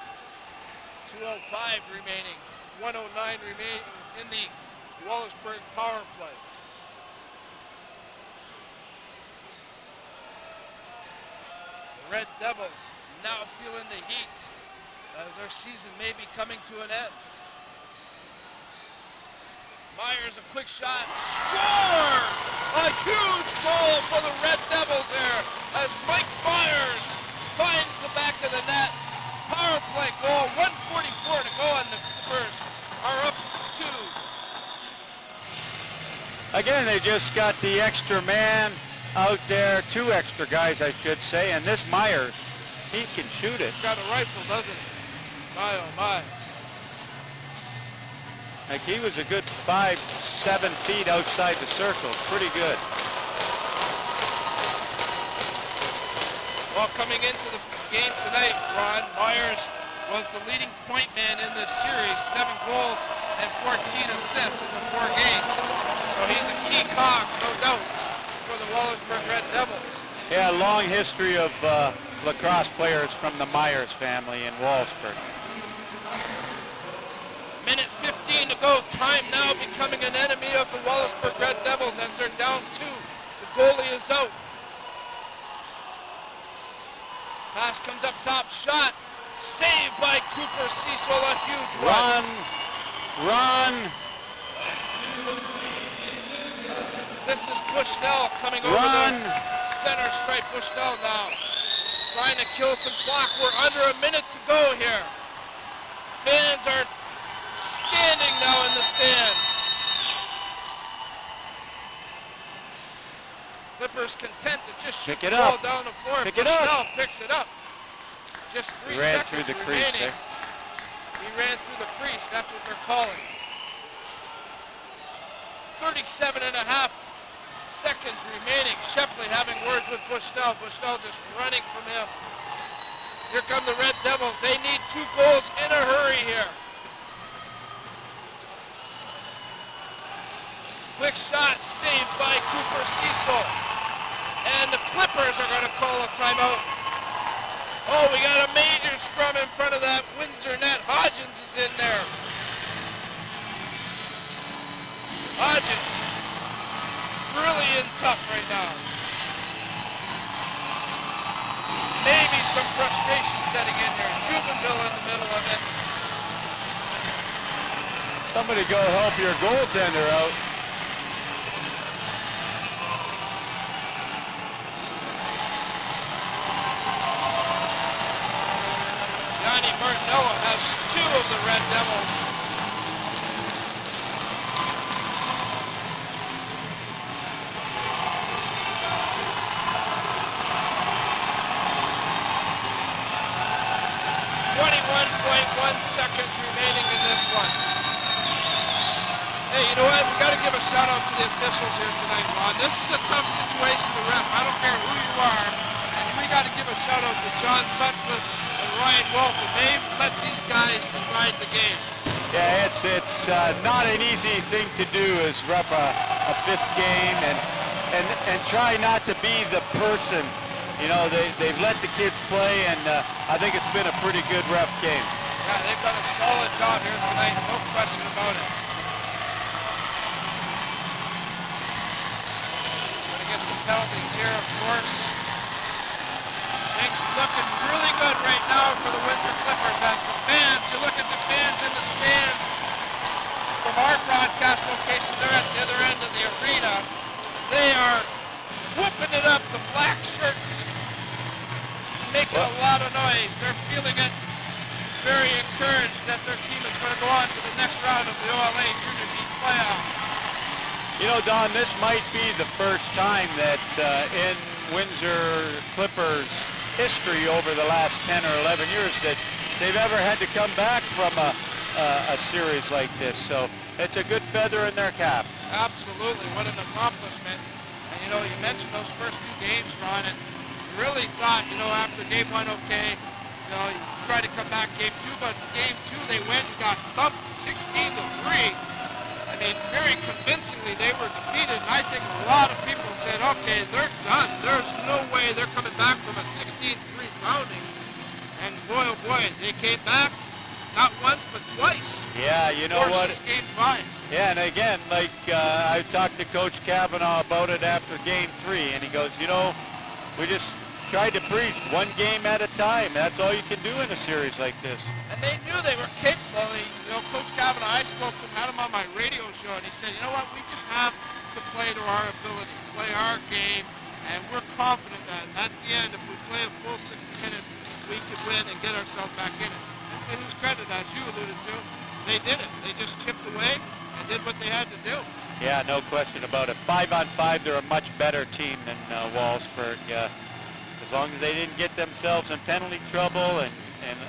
2:05 remaining. 1:09 remaining in the Wallaceburg power play. The Red Devils now feeling the heat as their season may be coming to an end. Myers, a quick shot, score! A huge goal for the Red Devils there as Mike Myers finds the back of the net. Power play goal, 1:44 to go, and the Clippers are up 2. Again, they just got the extra man out there, 2 extra guys, I should say, and this Myers, he can shoot it. Got a rifle, doesn't he? My, oh my. Like, he was a good 5-7 feet outside the circle. Pretty good. Well, coming into the game tonight, Ron, Myers was the leading point man in this series, 7 goals and 14 assists in the 4 games. So he's a key cog, no doubt, for the Wallaceburg Red Devils. Yeah, long history of lacrosse players from the Myers family in Wallaceburg. Minute 15 to go. Time now becoming an enemy of the Wallaceburg Red Devils as they're down 2. The goalie is out. Pass comes up top. Shot. Saved by Cooper Cecil. A huge one. Run. This is Bushnell coming over the center stripe. Bushnell now trying to kill some clock. We're under a minute to go here. Fans are standing now in the stands. Clippers content to just shoot the ball down the floor. Bushnell picks it up. Just 3 seconds through the remaining. crease there. He ran through the crease. That's what they're calling. 37 and a half seconds remaining. Shepley having words with Bushnell. Bushnell just running from him. Here come the Red Devils. They need 2 goals in a hurry here. Quick shot saved by Cooper Cecil. And the Clippers are going to call a timeout. Oh, we got a major scrum in front of that Windsor net. Hodgins is in there. Hodgins really in tough right now. Maybe some frustration setting in here. Jubenville in the middle of it. Somebody go help your goaltender out. Johnny Martinello has 2 of the Red Devils. Seconds remaining in this one. Hey, you know what? We got to give a shout out to the officials here tonight, Ron. This is a tough situation to ref. I don't care who you are. And we got to give a shout out to John Sutcliffe and Ryan Wilson. They've let these guys decide the game. Yeah, it's not an easy thing to do is ref a 5th game and try not to be the person you know, they've let the kids play, and I think it's been a pretty good ref game. Yeah, they've done a solid job here tonight, no question about it. Gonna get some penalties here, of course. Things looking really good right now for the Windsor Clippers as the fans, you look at the fans in the stands from our broadcast location, they're at the other end of the arena. They are whooping it up, the black shirts, making a lot of noise. They're feeling it, very encouraged that their team is going to go on to the next round of the OLA Junior B playoffs. You know, Don, this might be the first time that in Windsor Clippers history over the last 10 or 11 years that they've ever had to come back from a series like this. So it's a good feather in their cap. Absolutely, what an accomplishment. And you know, you mentioned those first two games, Ron, and you really thought, you know, after game one, okay, you know, you try to come back game two, but game two they went and got thumped 16-3. I mean, very convincingly they were defeated, and I think a lot of people said, okay, they're done. There's no way they're coming back from a 16-3 pounding. And boy, oh boy, they came back, not once, but twice. Yeah, you know what? Game 5. Yeah, and again, like I talked to Coach Kavanaugh about it after game 3, and he goes, you know, we just tried to preach one game at a time. That's all you can do in a series like this. And they knew they were capable. You know, Coach Kavanaugh, I spoke to him, had him on my radio show, and he said, you know what, we just have to play to our ability, play our game, and we're confident that at the end, if we play a full 60 minutes, we could win and get ourselves back in it. And to his credit, as you alluded to, they did it. They just chipped away and did what they had to do. Yeah, no question about it. 5-on-5, they're a much better team than Wallaceburg. As long as they didn't get themselves in penalty trouble and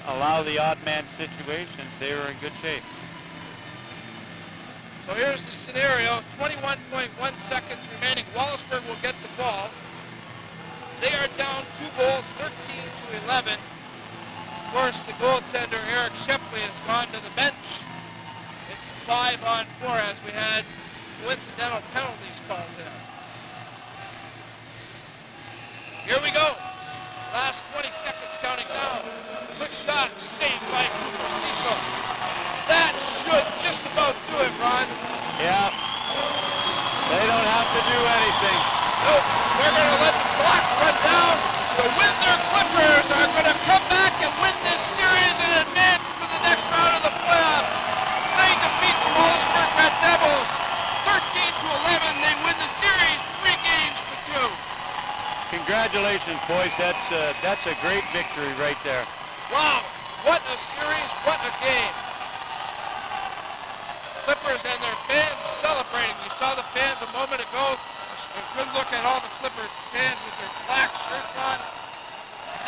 allow the odd man situations, they were in good shape. So here's the scenario, 21.1 seconds remaining. Wallaceburg will get the ball. They are down 2 goals, 13-11. Of course, the goaltender, Eric Shepley, has gone to the bench. It's 5-on-4 as we had coincidental penalties called there. Here we go. Last 20 seconds counting down. Quick shot, saved by Cooper Cecil. That should just about do it, Ron. Yeah. They don't have to do anything. Nope. We're going to let the clock run down. The Windsor Clippers are going to come back and win this series and advance to the next round of the playoffs. They defeat the Wallaceburg Red Devils 13-11. They win the series 3-2. Congratulations, boys. That's a great victory right there. Wow, what a series, what a game. Clippers and their fans celebrating. You saw the fans a moment ago. A good look at all the Clippers fans with their black shirts on.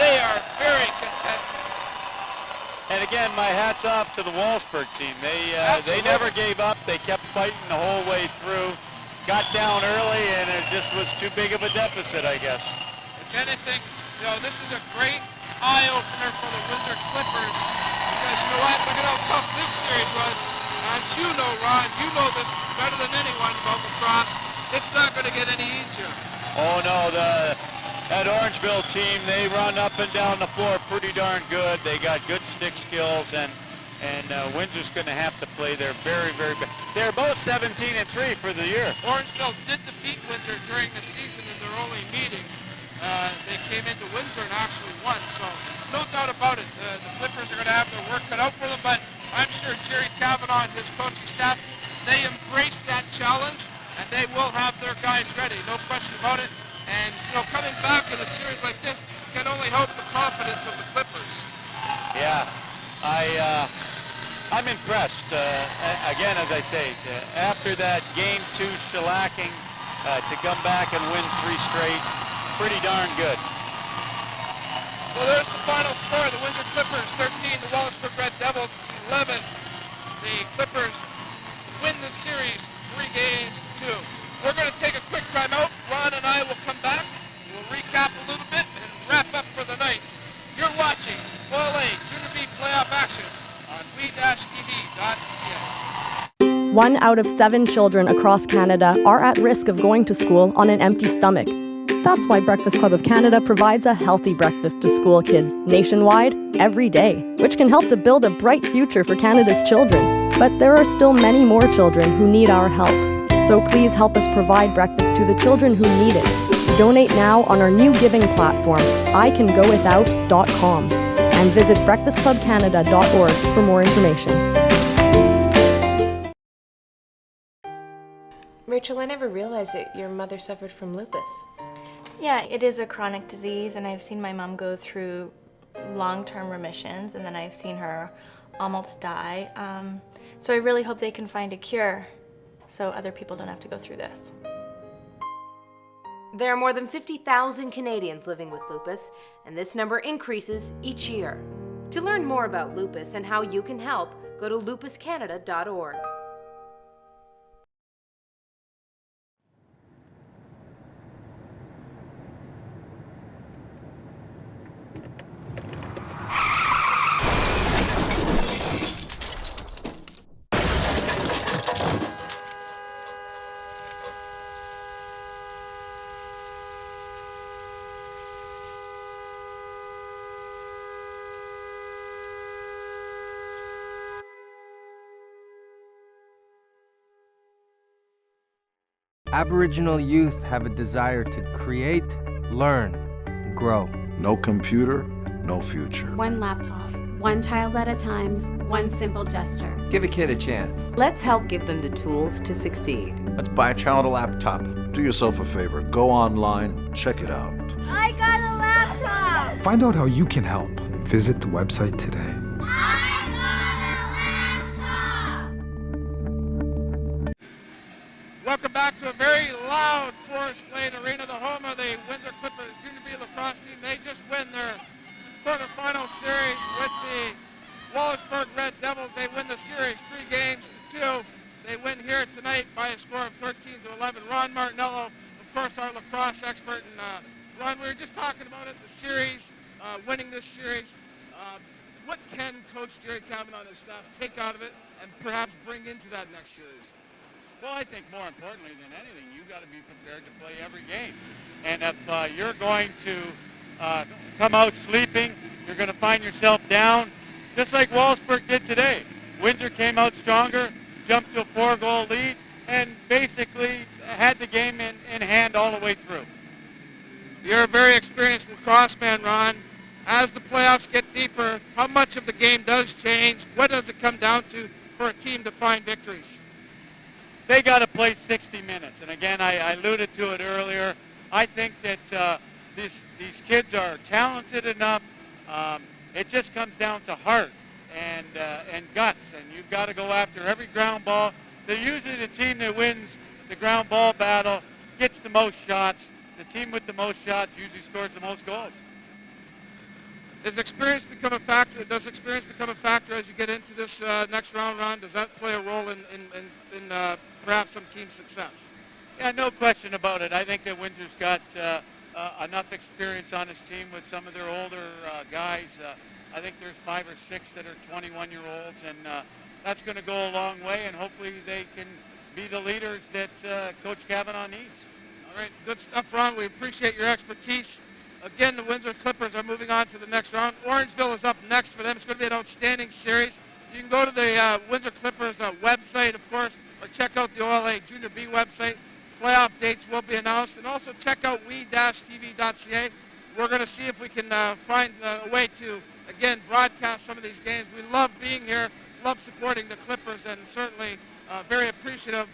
They are very content. And again, my hat's off to the Wallaceburg team. They never gave up. They kept fighting the whole way through. Got down early, and it just was too big of a deficit, I guess. If anything, you know, this is a great eye-opener for the Windsor Clippers because you know what? Look at how tough this series was. As you know, Ron, you know this better than anyone about lacrosse. It's not going to get any easier. Oh no, that Orangeville team, they run up and down the floor pretty darn good. They got good stick skills, and Windsor's going to have to play there very, very good. They're both 17-3 for the year. Orangeville did defeat Windsor during the season in their only meeting. They came into Windsor and actually won, so no doubt about it. The Clippers are going to have their work cut out for them, but I'm sure Jerry Kavanaugh and his coaching staff, they embrace that challenge, and they will have their guys ready, no question about it. And, you know, coming back in a series like this can only help the confidence of the Clippers. Yeah, I'm impressed. Again, as I say, after that Game 2 shellacking, to come back and win 3 straight, pretty darn good. So there's the final score. The Windsor Clippers 13, the Wallaceburg Red Devils 11. The Clippers win the series 3-2. We're going to take a quick timeout. Ron and I will come back. We'll recap a little bit and wrap up for the night. You're watching OLA Junior B playoff action on we-tv.ca. 1 out of 7 children across Canada are at risk of going to school on an empty stomach. That's why Breakfast Club of Canada provides a healthy breakfast to school kids nationwide every day, which can help to build a bright future for Canada's children. But there are still many more children who need our help. So please help us provide breakfast to the children who need it. Donate now on our new giving platform, ICanGoWithout.com, and visit breakfastclubcanada.org for more information. Rachel, I never realized that your mother suffered from lupus. Yeah, it is a chronic disease, and I've seen my mom go through long-term remissions, and then I've seen her almost die. So I really hope they can find a cure so other people don't have to go through this. There are more than 50,000 Canadians living with lupus, and this number increases each year. To learn more about lupus and how you can help, go to lupuscanada.org. Aboriginal youth have a desire to create, learn, and grow. No computer, no future. One laptop, one child at a time, one simple gesture. Give a kid a chance. Let's help give them the tools to succeed. Let's buy a child a laptop. Do yourself a favor, go online, check it out. I got a laptop! Find out how you can help. Visit the website today. Welcome back to a very loud Forest Glade Arena, the home of the Windsor Clippers Junior B lacrosse team. They just win their quarterfinal series with the Wallaceburg Red Devils. They win the series 3-2. They win here tonight by a score of 13-11. Ron Martinello, of course, our lacrosse expert. And Ron, we were just talking about it, the series, winning this series. What can Coach Jerry Kavanaugh and his staff take out of it and perhaps bring into that next series? Well, I think more importantly than anything, you've got to be prepared to play every game. And if you're going to come out sleeping, you're going to find yourself down, just like Wallaceburg did today. Windsor came out stronger, jumped to a 4-goal lead, and basically had the game in hand all the way through. You're a very experienced lacrosse man, Ron. As the playoffs get deeper, how much of the game does change? What does it come down to for a team to find victories? They got to play 60 minutes. And again, I alluded to it earlier. I think that these kids are talented enough. It just comes down to heart and guts. And you've got to go after every ground ball. They're usually the team that wins the ground ball battle, gets the most shots. The team with the most shots usually scores the most goals. Does experience become a factor? Does experience become a factor as you get into this next round, Ron? Does that play a role in perhaps some team success? Yeah, no question about it. I think that Windsor's got enough experience on his team with some of their older guys. I think there's 5 or 6 that are 21-year-olds, and that's going to go a long way, and hopefully they can be the leaders that Coach Kavanaugh needs. All right, good stuff, Ron. We appreciate your expertise. Again, the Windsor Clippers are moving on to the next round. Orangeville is up next for them. It's going to be an outstanding series. You can go to the Windsor Clippers website, of course, or check out the OLA Junior B website. Playoff dates will be announced. And also check out we-tv.ca. We're going to see if we can find a way to, again, broadcast some of these games. We love being here, love supporting the Clippers, and certainly very appreciative,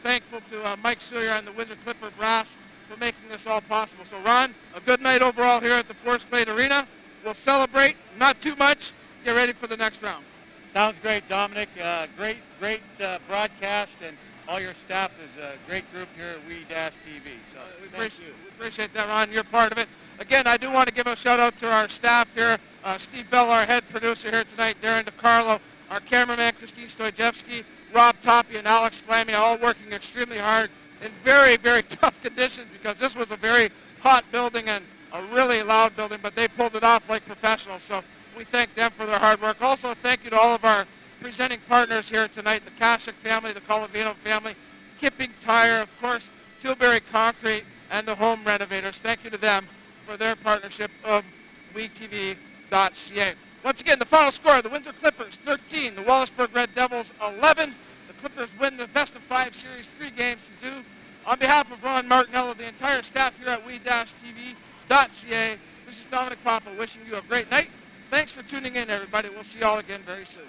thankful to Mike Sawyer and the Windsor Clipper brass for making this all possible. So, Ron, a good night overall here at the Forest Glade Arena. We'll celebrate, not too much. Get ready for the next round. Sounds great, Dominic. Great broadcast, and all your staff is a great group here at We-TV. So we appreciate that, Ron. You're part of it. Again, I do want to give a shout-out to our staff here. Steve Bell, our head producer here tonight, Darren DiCarlo, our cameraman, Christine Stojewski, Rob Toppy, and Alex Flammy, all working extremely hard in very, very tough conditions because this was a very hot building and a really loud building, but they pulled it off like professionals. So we thank them for their hard work. Also, thank you to all of our presenting partners here tonight, the Kashik family, the Colavino family, Kipping Tire, of course, Tilbury Concrete, and the home renovators. Thank you to them for their partnership of WeTV.ca. Once again, the final score, the Windsor Clippers 13, the Wallaceburg Red Devils 11. The Clippers win the best of 5 series, 3 games to 2. On behalf of Ron Martinello, the entire staff here at We-TV.ca, this is Dominic Papa wishing you a great night. Thanks for tuning in, everybody. We'll see you all again very soon.